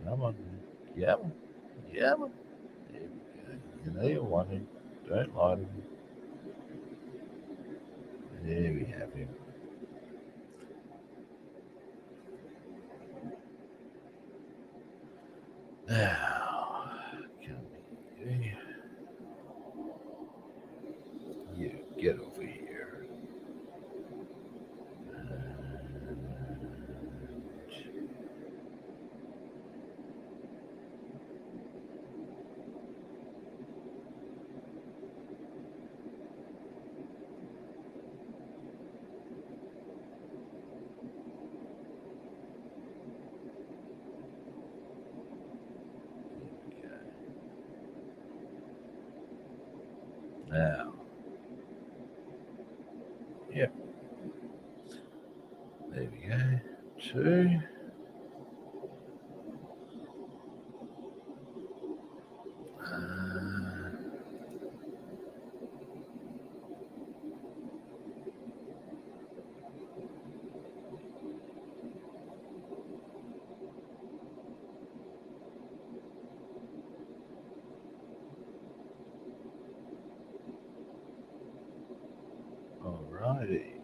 Come on. Yeah. Yeah. There we go. You want him. Don't lie to him. There we have him. Now, yep, there we go. 2. Alrighty.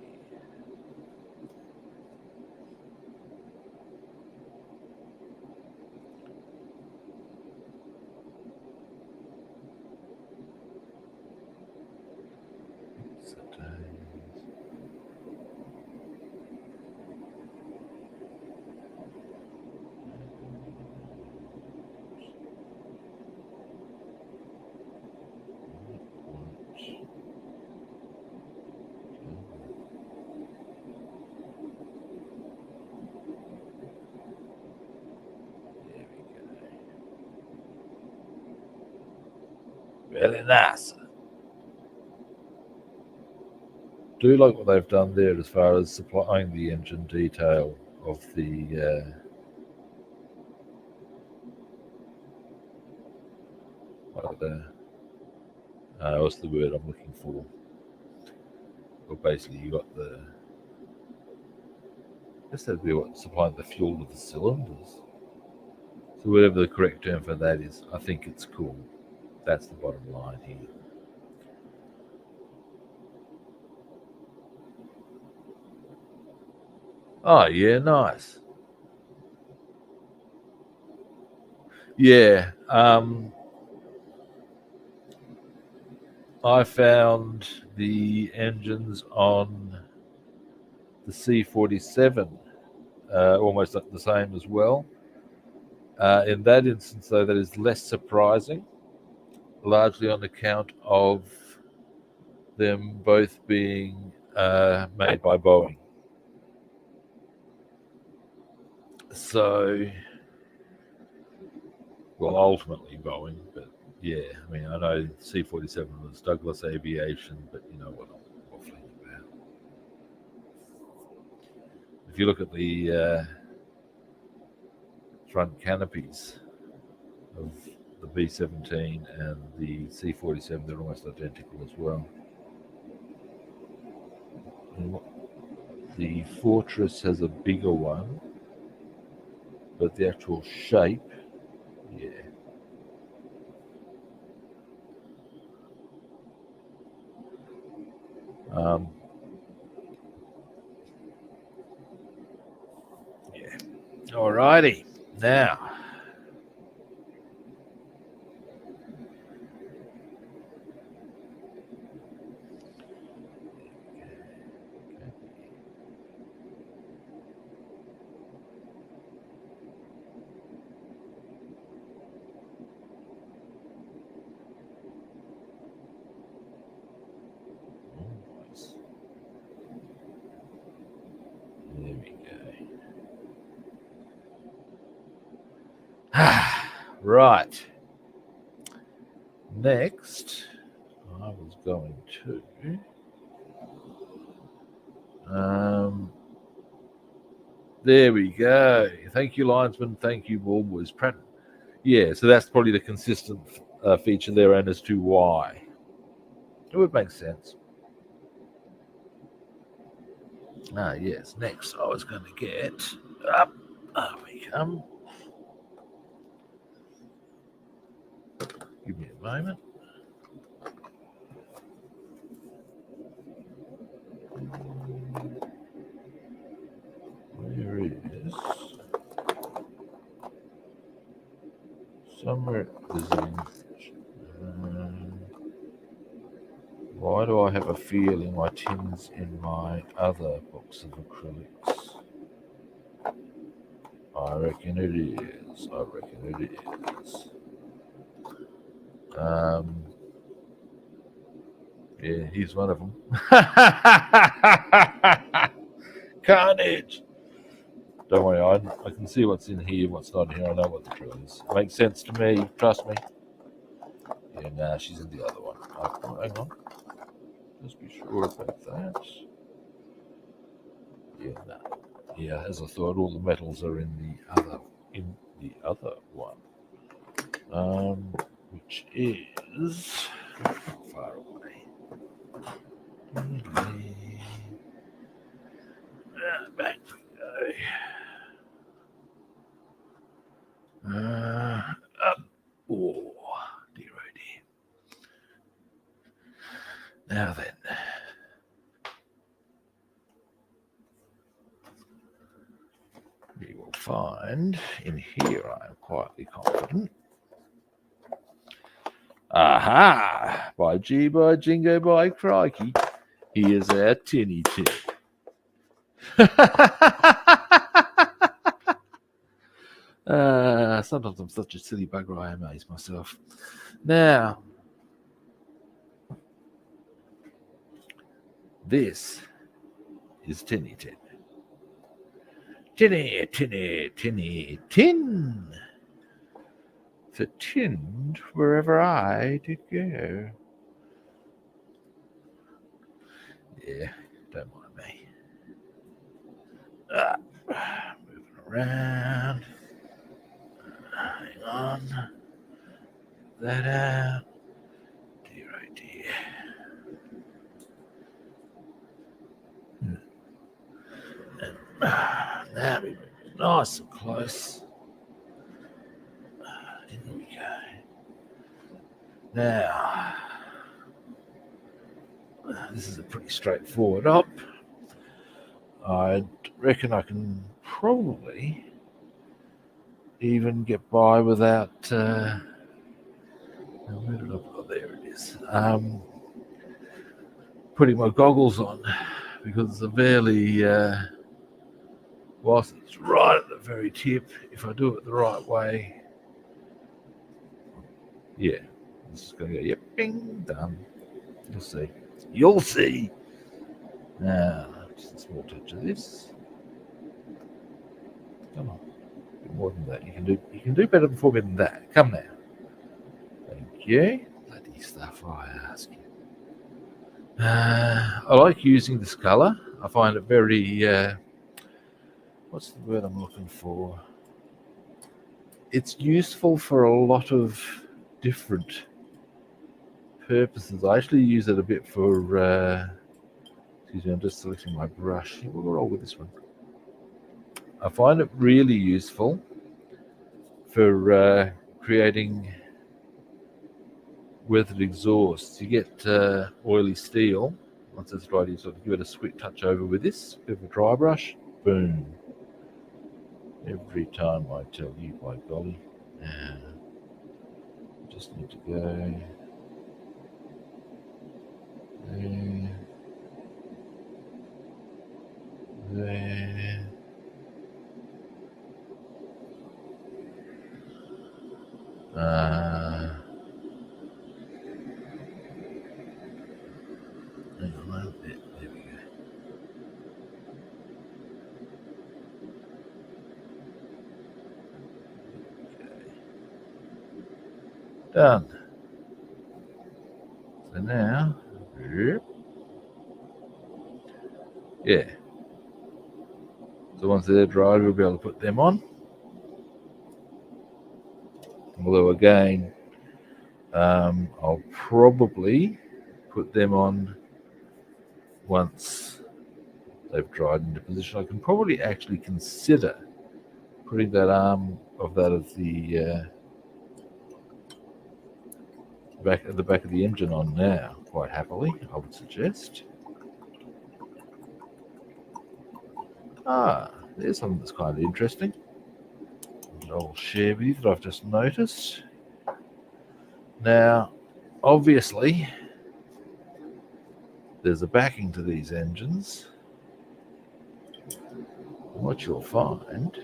Very nice. Do like what they've done there as far as supplying the engine detail of the what's the word I'm looking for? Well, basically you got the, I guess that'd be what supplying the fuel to the cylinders. So whatever the correct term for that is, I think it's cool. That's the bottom line here. Oh yeah, nice. Yeah, I found the engines on the C47 almost the same as well. In that instance, though, that is less surprising, largely on account of them both being made by Boeing. So, well, ultimately Boeing, but yeah, I mean, I know C47 was Douglas Aviation, but you know what I'm waffling about. If you look at the front canopies of the B-17 and the C-47, they're almost identical as well. And the Fortress has a bigger one, but the actual shape, yeah. Yeah. Alrighty. Now, there we go. Right. Next, I was going to. There we go. Thank you, linesman. Thank you, Ballboys. Yeah, so that's probably the consistent feature there, and as to why. It would make sense. Yes. Next, I was going to get up. There we come. Give me a moment. There it is. Somewhere is in. Why do I have a feeling my tin's in my other box of acrylics? I reckon it is. Yeah, he's one of them. Carnage! Don't worry, I can see what's in here, what's not here. I know what the drill is. It makes sense to me, trust me. Yeah, nah, she's in the other one. Oh, hang on. Just be sure about that. Yeah, nah. Yeah, as I thought, all the metals are in the other one. Which is not far away. Back we go. Up. Oh, dear, oh dear. Now then. We will find in here, I am quietly confident. Aha! By G, by Jingo, by Crikey. Here's our tinny tin. Sometimes I'm such a silly bugger, I amaze myself. Now, this is tinny tin. Tinny, tinny, tinny, tin. For tinned wherever I did go. Yeah, don't mind me. Moving around. Hang on. That out. Dear, oh dear. Now we move nice and close. In we go. Now, this is a pretty straightforward op. I reckon I can probably even get by without. Where did I put? Oh, there it is. Putting my goggles on because it's a fairly. Whilst it's right at the very tip, if I do it the right way, yeah, this is going to go. Yep, bing, done. You'll see. You'll see. Now, just a small touch of this. Come on, a bit more than that. You can do better before than that. Come now. Thank you. Bloody stuff, I ask you. I like using this colour. I find it very. What's the word I'm looking for? It's useful for a lot of different purposes. I actually use it a bit for. Excuse me, I'm just selecting my brush. We'll roll with this one. I find it really useful for creating weathered exhausts. You get oily steel. Once it's dry, you sort of give it a quick touch over with this. Bit of a dry brush. Boom. Every time I tell you, by golly. Now, just need to go there. There. Hang on a little bit. There we go. Done. So now, yeah. So once they're dried, we'll be able to put them on. Although again, I'll probably put them on once they've dried into position. I can probably actually consider putting that arm of that of the back of the engine on now, quite happily, I would suggest. There's something that's kind of interesting. I'll share with you that I've just noticed. Now, obviously, there's a backing to these engines. What you'll find,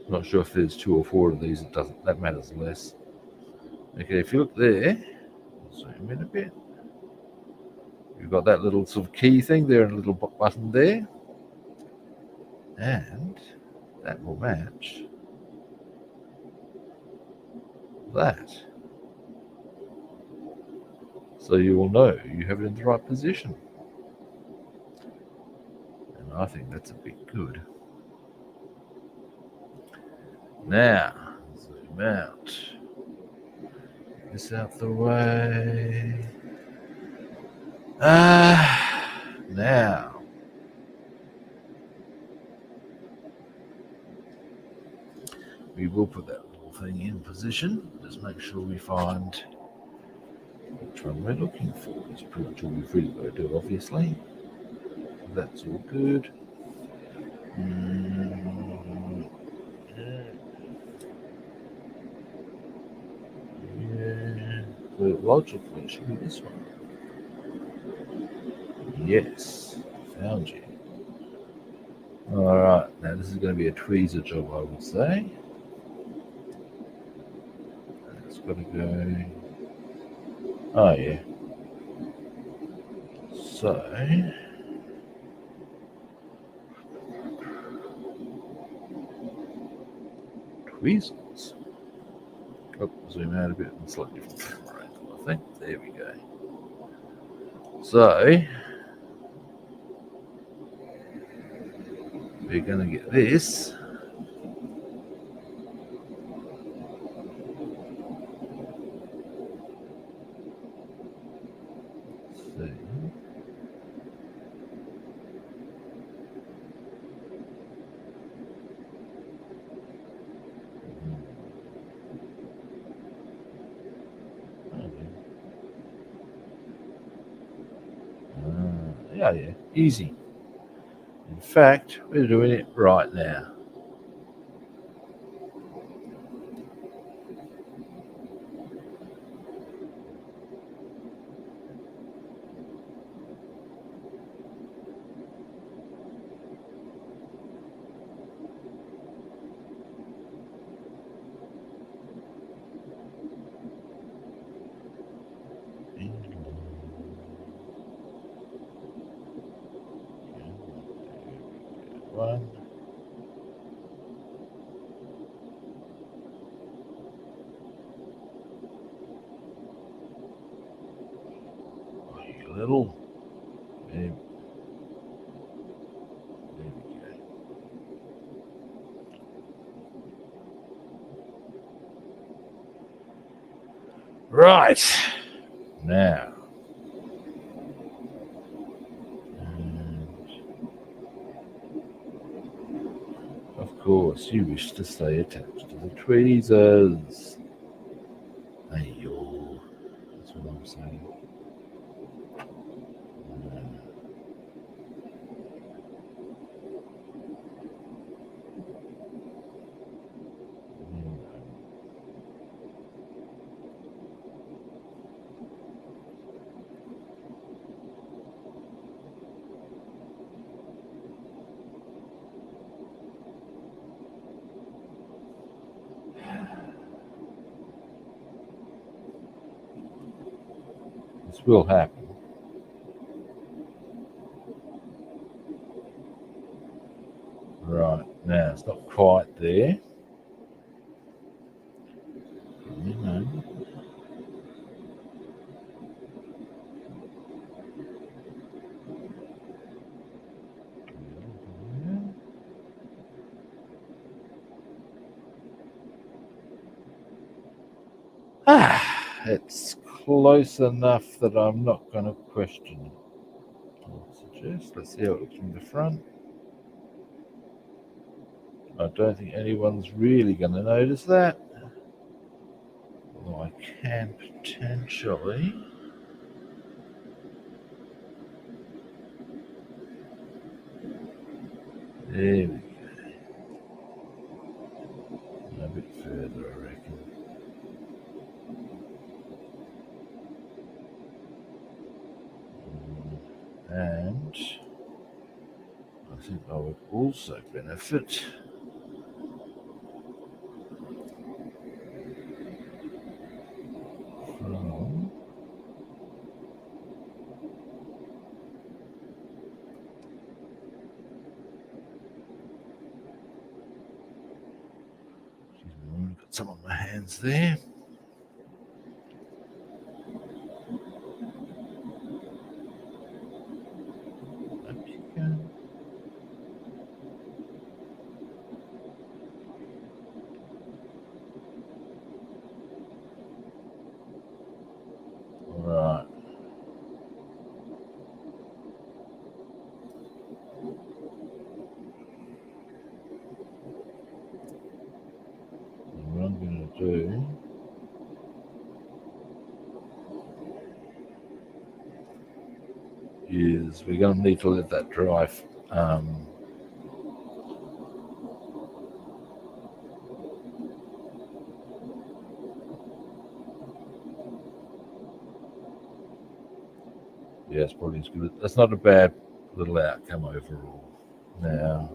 I'm not sure if there's 2 or 4 of these, that matters less. Okay, if you look there, zoom in a bit. You've got that little sort of key thing there and a little button there. And that will match that. so you will know you have it in the right position. And I think that's a bit good. Now, zoom out. This out the way. Now. We will put that little thing in position. Just make sure we find which one we're looking for. It's pretty much all we've really got to do, obviously. That's all good. Yeah. Well, logically, it should be this one. Yes. Found you. Alright, now this is going to be a tweezer job, I would say. It's got to go. Oh, yeah. So. Tweezers. Oh, zoom out a bit and slightly different camera angle, I think. There we go. So. We're going to get this. Let's see. Yeah, easy. In fact, we're doing it right now. One. A little. There we go. Right. Now. Of course, you wish to stay attached to the tweezers. Hey, yo. That's what I'm saying. This will happen. Right, now it's not quite there. You know. It's close enough that I'm not going to question it. I'll suggest. Let's see how it looks from the front. I don't think anyone's really going to notice that. Although I can potentially. There we go. A bit further, I reckon. And I think I would also benefit from got some on my hands there. because we're going to need to let that dry. Yeah, it's probably as good. That's not a bad little outcome overall. Now,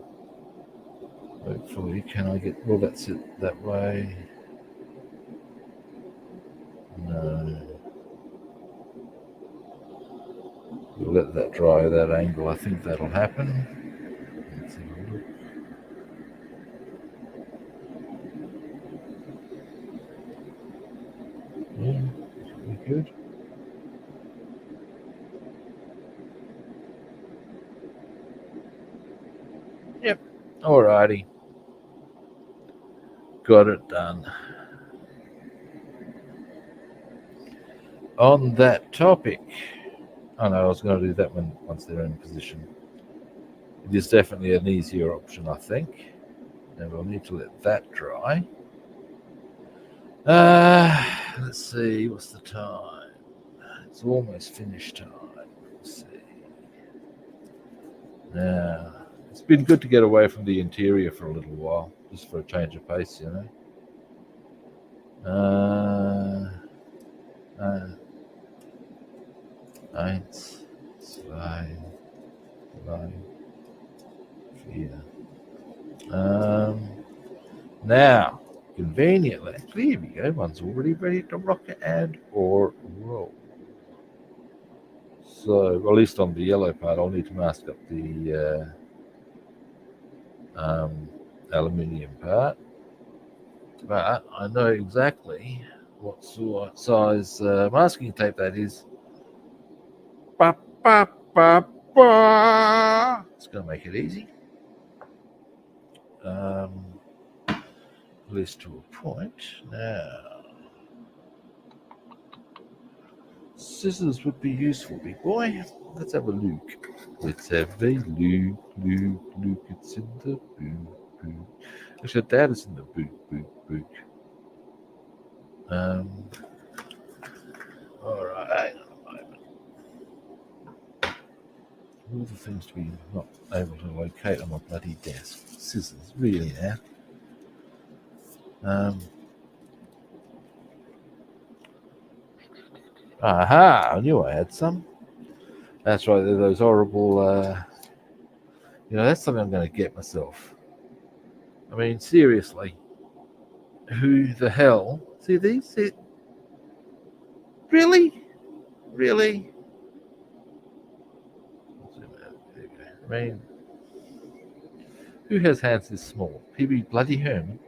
hopefully, can I get, well, that's it that way. No. We'll let that dry at that angle. I think that'll happen. Let's have a look. Yeah, pretty good. Yep. Alrighty. Got it done. On that topic, oh no, I was going to do that one once they're in position. It is definitely an easier option, I think. And we'll need to let that dry. Let's see, what's the time? It's almost finish time. Let's see. Now, it's been good to get away from the interior for a little while, just for a change of pace, you know. Eins, zwei, drei, vier. Now, conveniently, here we go. One's already ready to rock and or roll. So, well, at least on the yellow part, I'll need to mask up the aluminium part. But I know exactly what size masking tape that is. Ba, ba, ba, ba. It's going to make it easy. At least to a point. Now, scissors would be useful, big boy. Let's have a look. Let's have a look. It's in the book. Actually, that is in the book. All right. All the things to be not able to locate on my bloody desk. Scissors, really now. Aha! I knew I had some. That's right. They're those horrible. That's something I'm going to get myself. I mean, seriously. Who the hell? See these? Really? Really? I mean, who has hands this small? PB bloody Herman.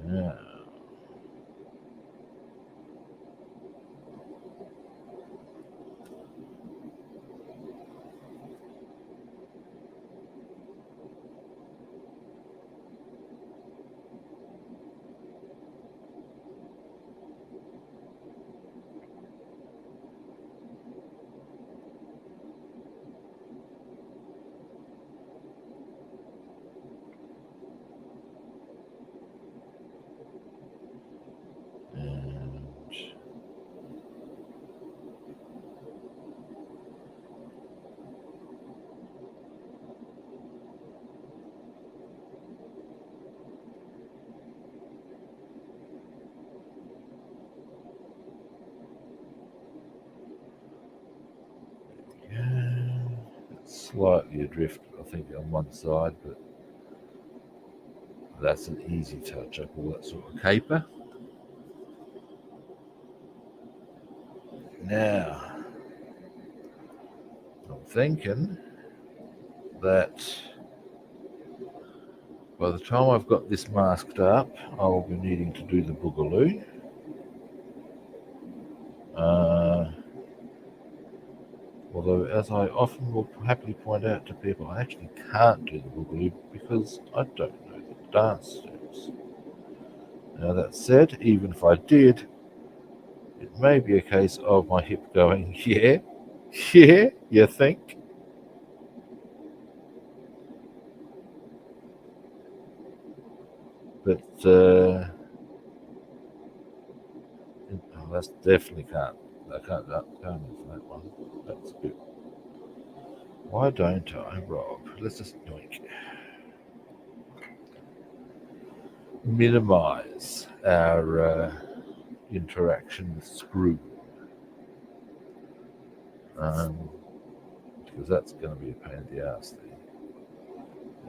Yeah. Slightly adrift, I think, on one side, but that's an easy touch up, all that sort of caper. Now, I'm thinking that by the time I've got this masked up, I will be needing to do the boogaloo. Although, as I often will happily point out to people, I actually can't do the boogaloo because I don't know the dance steps. Now, that said, even if I did, it may be a case of my hip going, yeah, you think? oh, that's definitely can't. I can't go into that one. That's good. Why don't I, Rob? Let's just minimize our interaction with screw, because that's going to be a pain in the ass thing.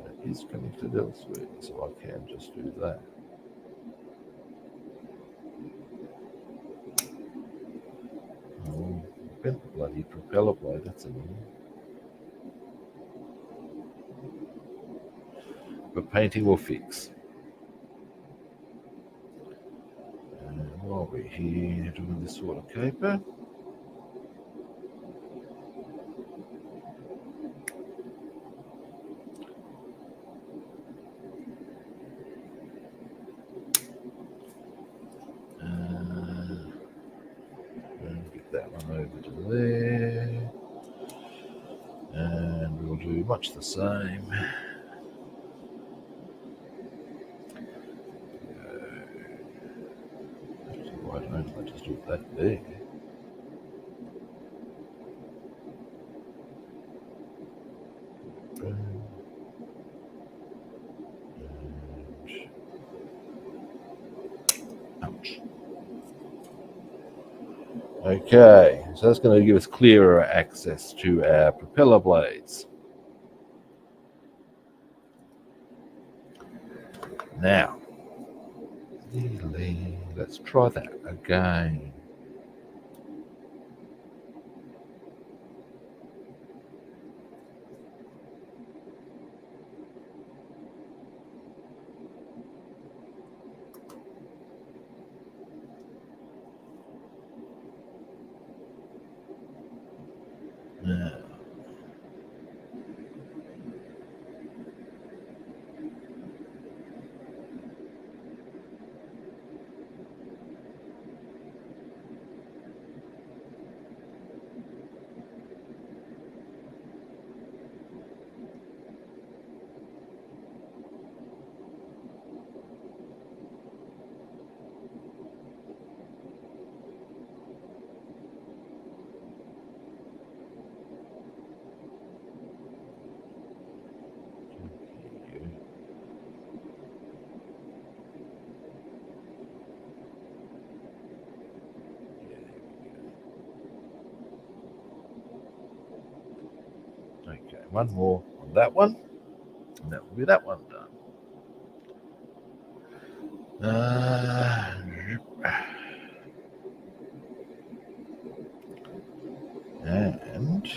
It is connected elsewhere, so I can just do that. Oh, bent the bloody propeller blade, that's annoying. But painting will fix. And while we're here doing this sort of caper, get that one over to there, and we'll do much the same. Why don't I just do that there? Ouch. Okay, so that's going to give us clearer access to our propeller blades. Now, let's try that again. Now, okay, one more on that one, and that will be that one done. And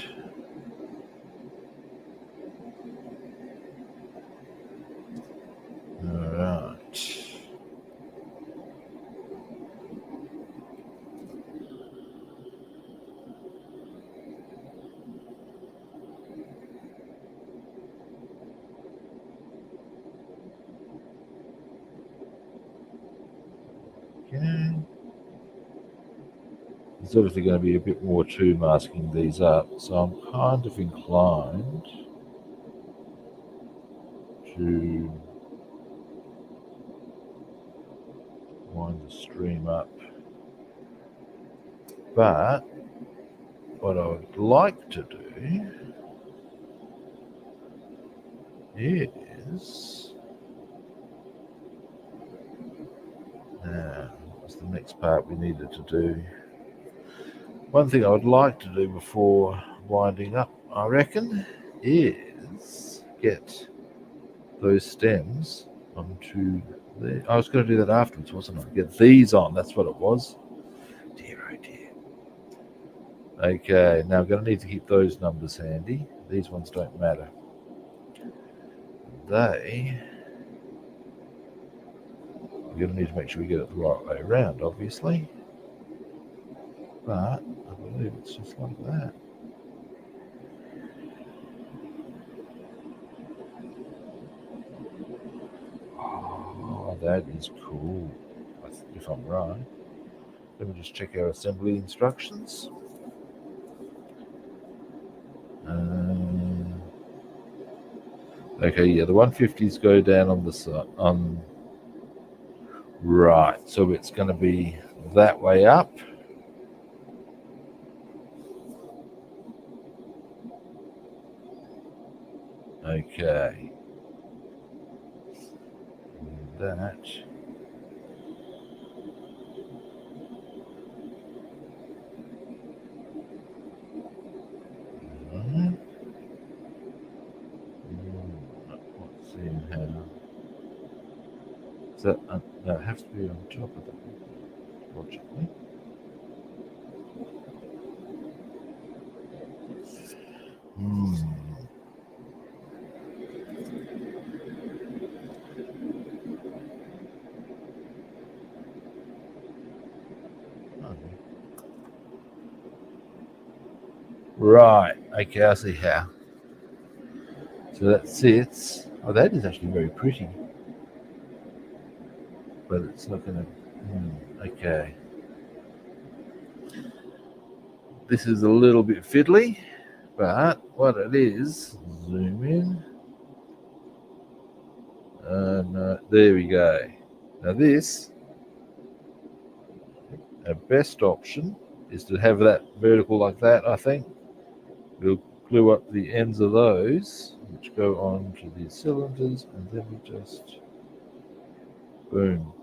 all right. Okay. There's obviously going to be a bit more to masking these up, so I'm kind of inclined to wind the stream up. But what I would like to do is what's the next part we needed to do? One thing I would like to do before winding up, I reckon, is get those stems onto there. I was going to do that afterwards, wasn't I? Get these on, that's what it was. Dear, oh dear. Okay, now I'm going to need to keep those numbers handy. These ones don't matter. We're going to need to make sure we get it the right way around, obviously. But I believe it's just like that. Oh, that is cool, if I'm right. Let me just check our assembly instructions. Okay, yeah, the 150s go down on the side, on Right, so it's going to be that way up. Okay. That. Not seeing how. Is that, no, it has to be on top of that, logically. Right, okay, I see how. So that sits. Oh, that is actually very pretty. But it's not going to. Okay. This is a little bit fiddly, but what it is, zoom in. No, there we go. Now this, our best option is to have that vertical like that, I think. We'll glue up the ends of those, which go on to the cylinders, and then we just, boom.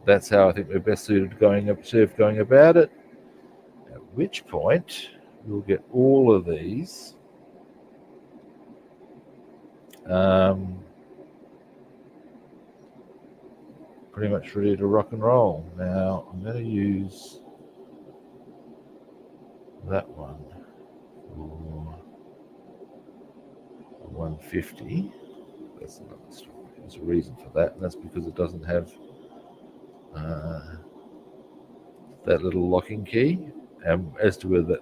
That's how I think we're best suited going about it. At which point, we'll get all of these pretty much ready to rock and roll. Now, I'm going to use that one for 150. That's another story. There's a reason for that, and that's because it doesn't have that little locking key. As to whether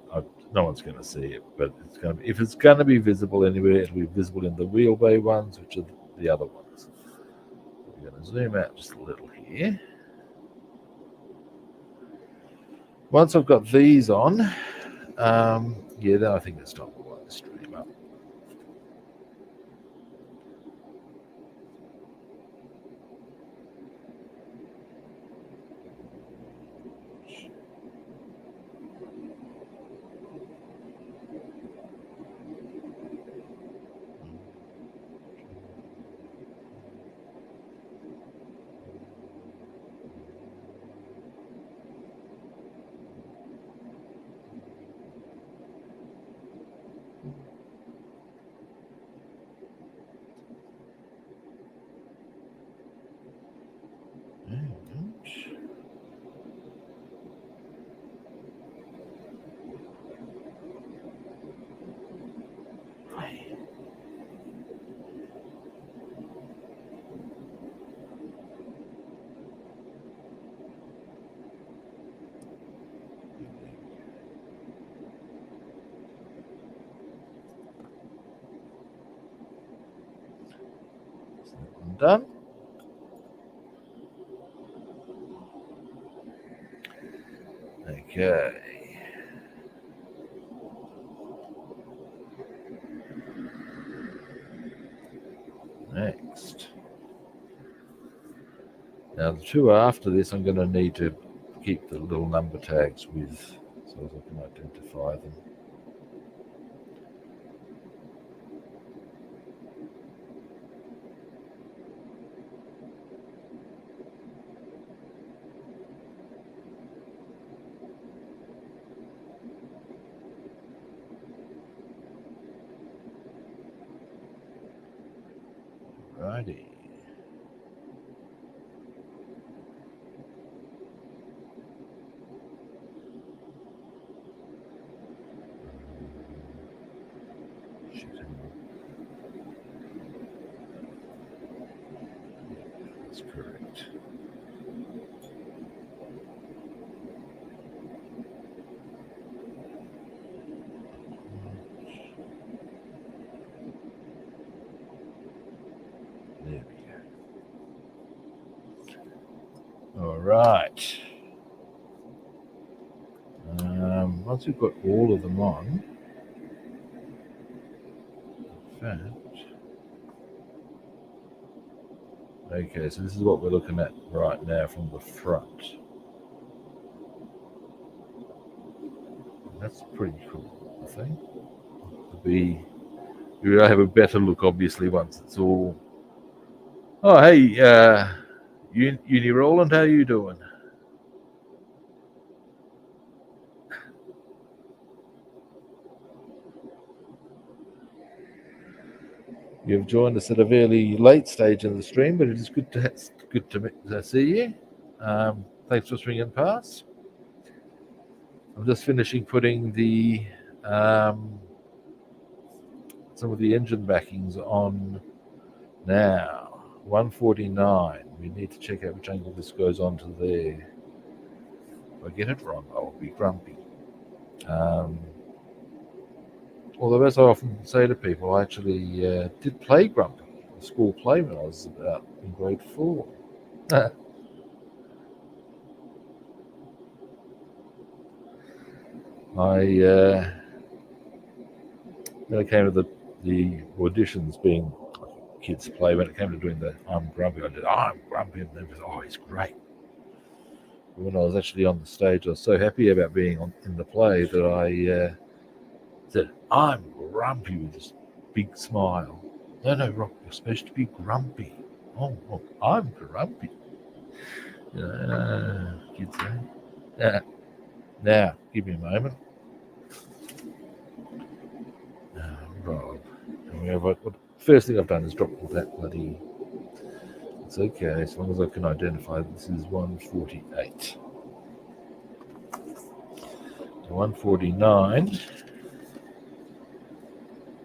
no one's going to see it, but it's going to be, if it's going to be visible anywhere, it'll be visible in the wheel bay ones, which are the other ones. We're going to zoom out just a little here. Once I've got these on, yeah, then I think it's time to light the stream up. Done. Okay. Next. Now the two after this, I'm going to need to keep the little number tags with, so that I can identify them. Righty. That's correct. There we go. All right. Once we've got all of them on, in fact, Okay, so this is what we're looking at right now from the front. That's pretty cool, I think. You'll have a better look, obviously, once it's all. Oh, hey, Uni Roland, how you doing? You've joined us at a fairly late stage in the stream, but it is good to see you. Thanks for swinging past. I'm just finishing putting the some of the engine backings on now. 149. We need to check out which angle this goes onto there. If I get it wrong, I'll be grumpy. Although, as I often say to people, I actually did play Grumpy, a school play when I was about in grade 4. When it came to the auditions being kids play, when it came to doing the I'm Grumpy, I did I'm Grumpy, and they was, oh, he's great. But when I was actually on the stage, I was so happy about being in the play that I said, I'm Grumpy with this big smile. No, Rock, you're supposed to be grumpy. Oh, I'm grumpy. Kids say. Now, give me a moment. Rob. First thing I've done is drop all that bloody. It's okay, as long as I can identify this is 148. 149.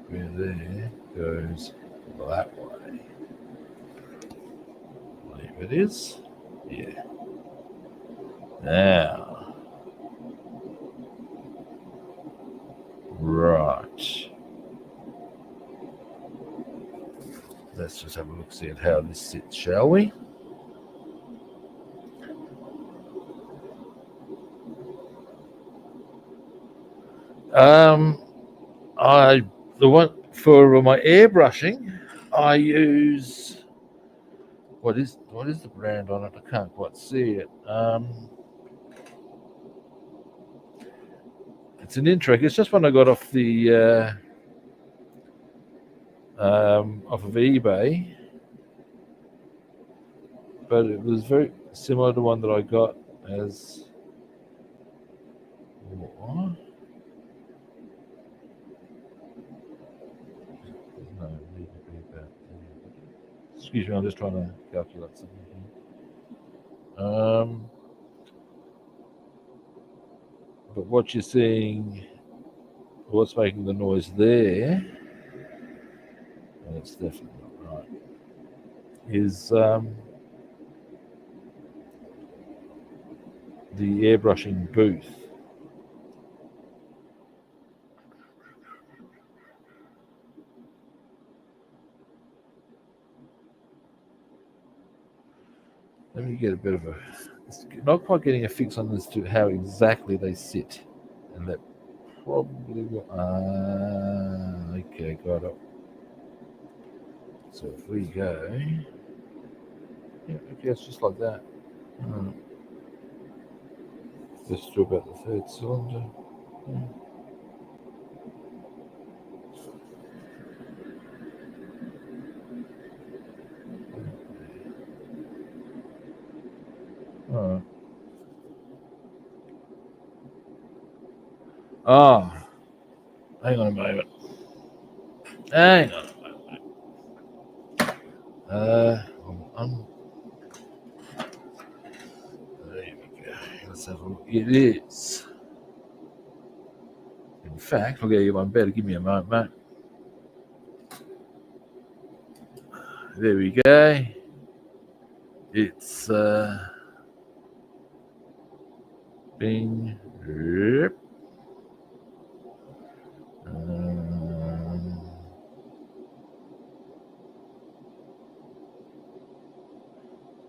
Where there goes that way. I believe it is. Yeah. Now. Right. Let's just have a look, see at how this sits, shall we? The one for my airbrushing, I use what is the brand on it? I can't quite see it. It's an Intrek. It's just one I got off the off of eBay, but it was very similar to one that I got as. What? No, need to be about. Excuse me, I'm just trying to calculate something here. But what you're seeing, what's making the noise there, and it's definitely not right, is the airbrushing booth. Let me get a bit of a. It's not quite getting a fix on as to how exactly they sit, and that probably will. Okay, got it. So if we go, yeah, okay, it's just like that. Just to about the third cylinder. Yeah. All right. Oh, hang on a moment. Hang on a moment. There we go. Let's have a look. It is. In fact, I'll get you one better. Give me a moment, mate. There we go. It's bing. Yep.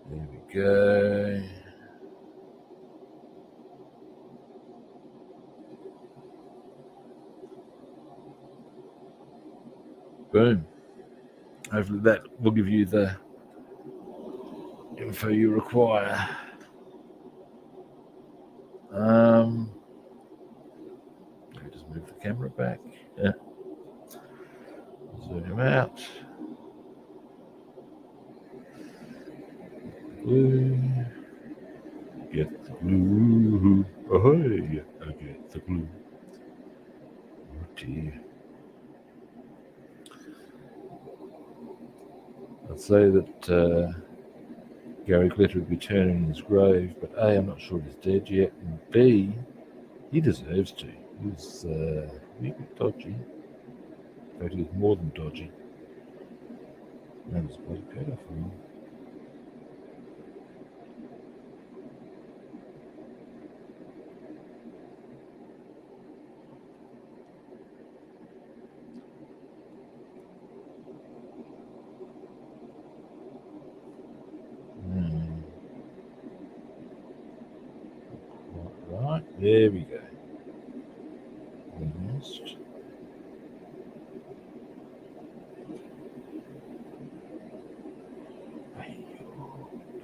There we go. Boom. Hopefully that will give you the info you require. Let me just move the camera back. Yeah. Zoom out. Glue. Get the glue. Ahoy! I get the glue. Oh dear. I'd say that Gary Glitter would be turning in his grave, but A, I'm not sure he's dead yet, and B, he deserves to. He was a bit dodgy. In fact, he was more than dodgy. That was bloody pedophile. Right, there we go. Almost.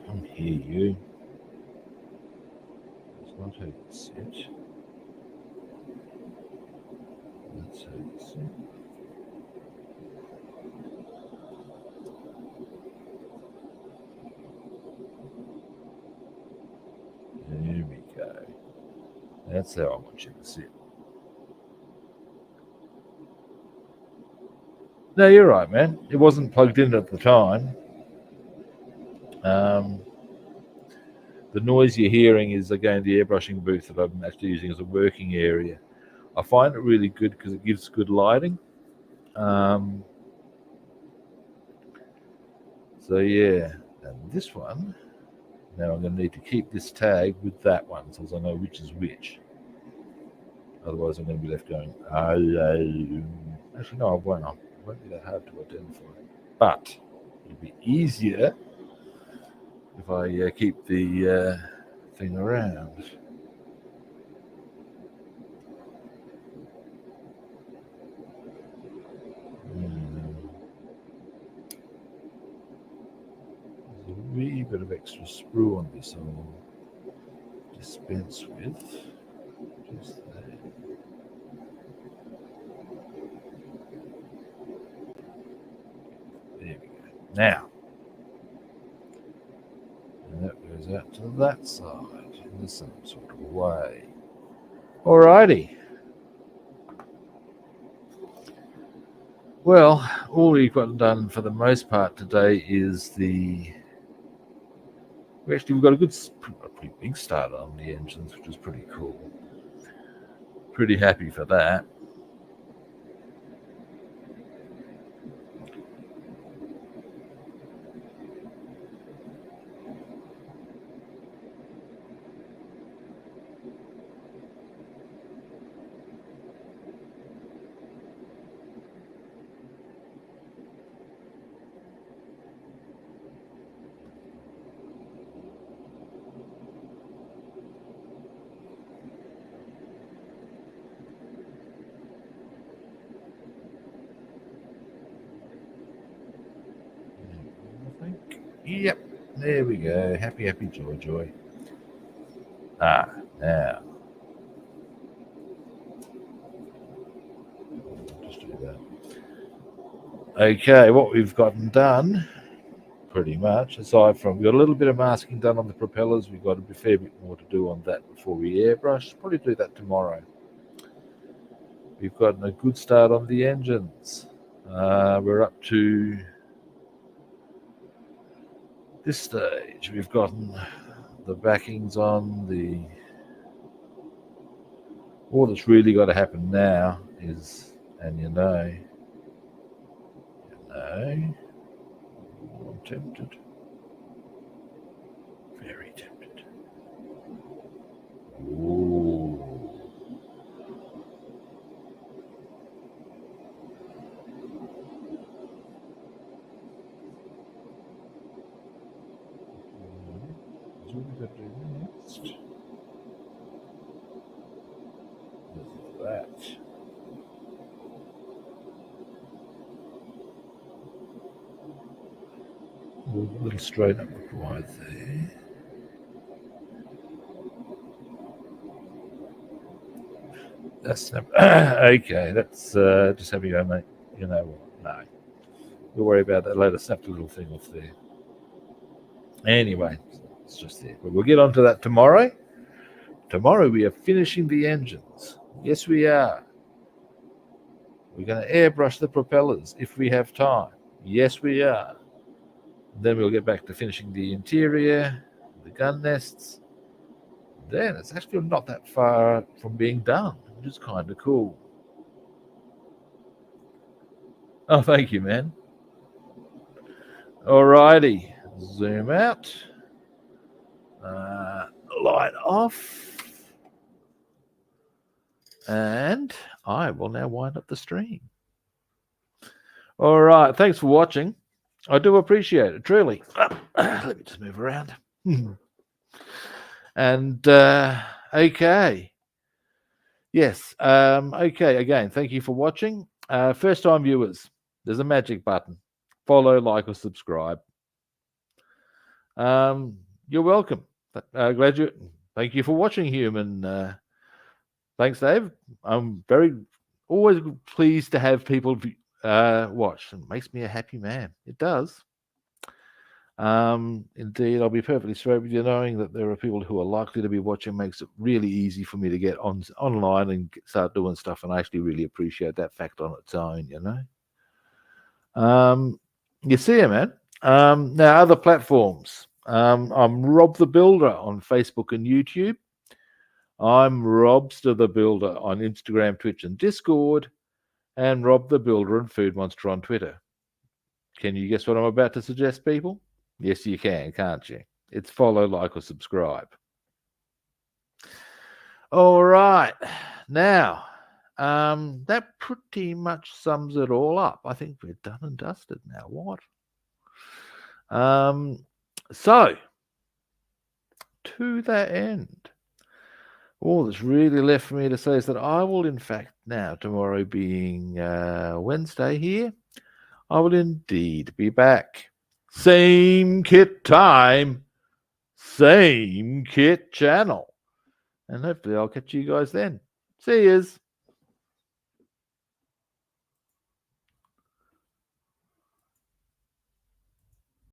Come here, you. That's not how you sit. That's how you sit. There we go. That's how I want you to sit. No, you're right, man. It wasn't plugged in at the time. The noise you're hearing is, again, the airbrushing booth that I'm actually using as a working area. I find it really good because it gives good lighting. So yeah, and this one, now I'm going to need to keep this tag with that one so as I know which is which. Otherwise I'm going to be left going, actually no, I won't. It won't be that hard to identify. But it'll be easier if I keep the thing around. There's a wee bit of extra sprue on this I'll dispense with. Just there. There we go. Now, and that goes out to that side in the same sort of way. Alrighty. Well, all we've got done for the most part today is we've got a pretty big start on the engines, which is pretty cool. Pretty happy for that. Yep, there we go. Happy, happy, joy, joy. Now. Just do that. Okay, what we've gotten done, pretty much, aside from, we've got a little bit of masking done on the propellers. We've got a fair bit more to do on that before we airbrush. Probably do that tomorrow. We've gotten a good start on the engines. We're up to this stage. We've gotten the backings on. All that's really got to happen now is, and I'm tempted, very tempted. Ooh. What we got to do next? That. little straighten up required there. That's okay. That's just have you go, mate. You know what? No, we'll worry about that later. Snap the little thing off there. Anyway, it's just there. But we'll get onto that tomorrow. Tomorrow we are finishing the engines. Yes, we are. We're going to airbrush the propellers if we have time. Yes, we are. Then we'll get back to finishing the interior, the gun nests. Then it's actually not that far from being done, which is kind of cool. Oh, thank you, man. Alrighty, zoom out. Light off. And I will now wind up the stream. All right, thanks for watching. I do appreciate it, truly. Let me just move around. And, okay. Yes, okay, again, thank you for watching. First-time viewers, there's a magic button. Follow, like, or subscribe. You're welcome. Thank you for watching, Human. Thanks, Dave. I'm always pleased to have people watch. It makes me a happy man. It does. Indeed, I'll be perfectly straight with you, knowing that there are people who are likely to be watching makes it really easy for me to get online and start doing stuff, and I actually really appreciate that fact on its own, you know. You see it, man. Now, other platforms. I'm Rob the Builder on Facebook and YouTube. I'm Robster the Builder on Instagram, Twitch, and Discord, and Rob the Builder and Food Monster on Twitter. Can you guess what I'm about to suggest, people? Yes, you can, can't you? It's follow, like, or subscribe. All right. Now, that pretty much sums it all up. I think we're done and dusted now. What? So, to that end, all that's really left for me to say is that I will, in fact, now, tomorrow being Wednesday here, I will indeed be back. Same kit time, same kit channel. And hopefully I'll catch you guys then. See yous.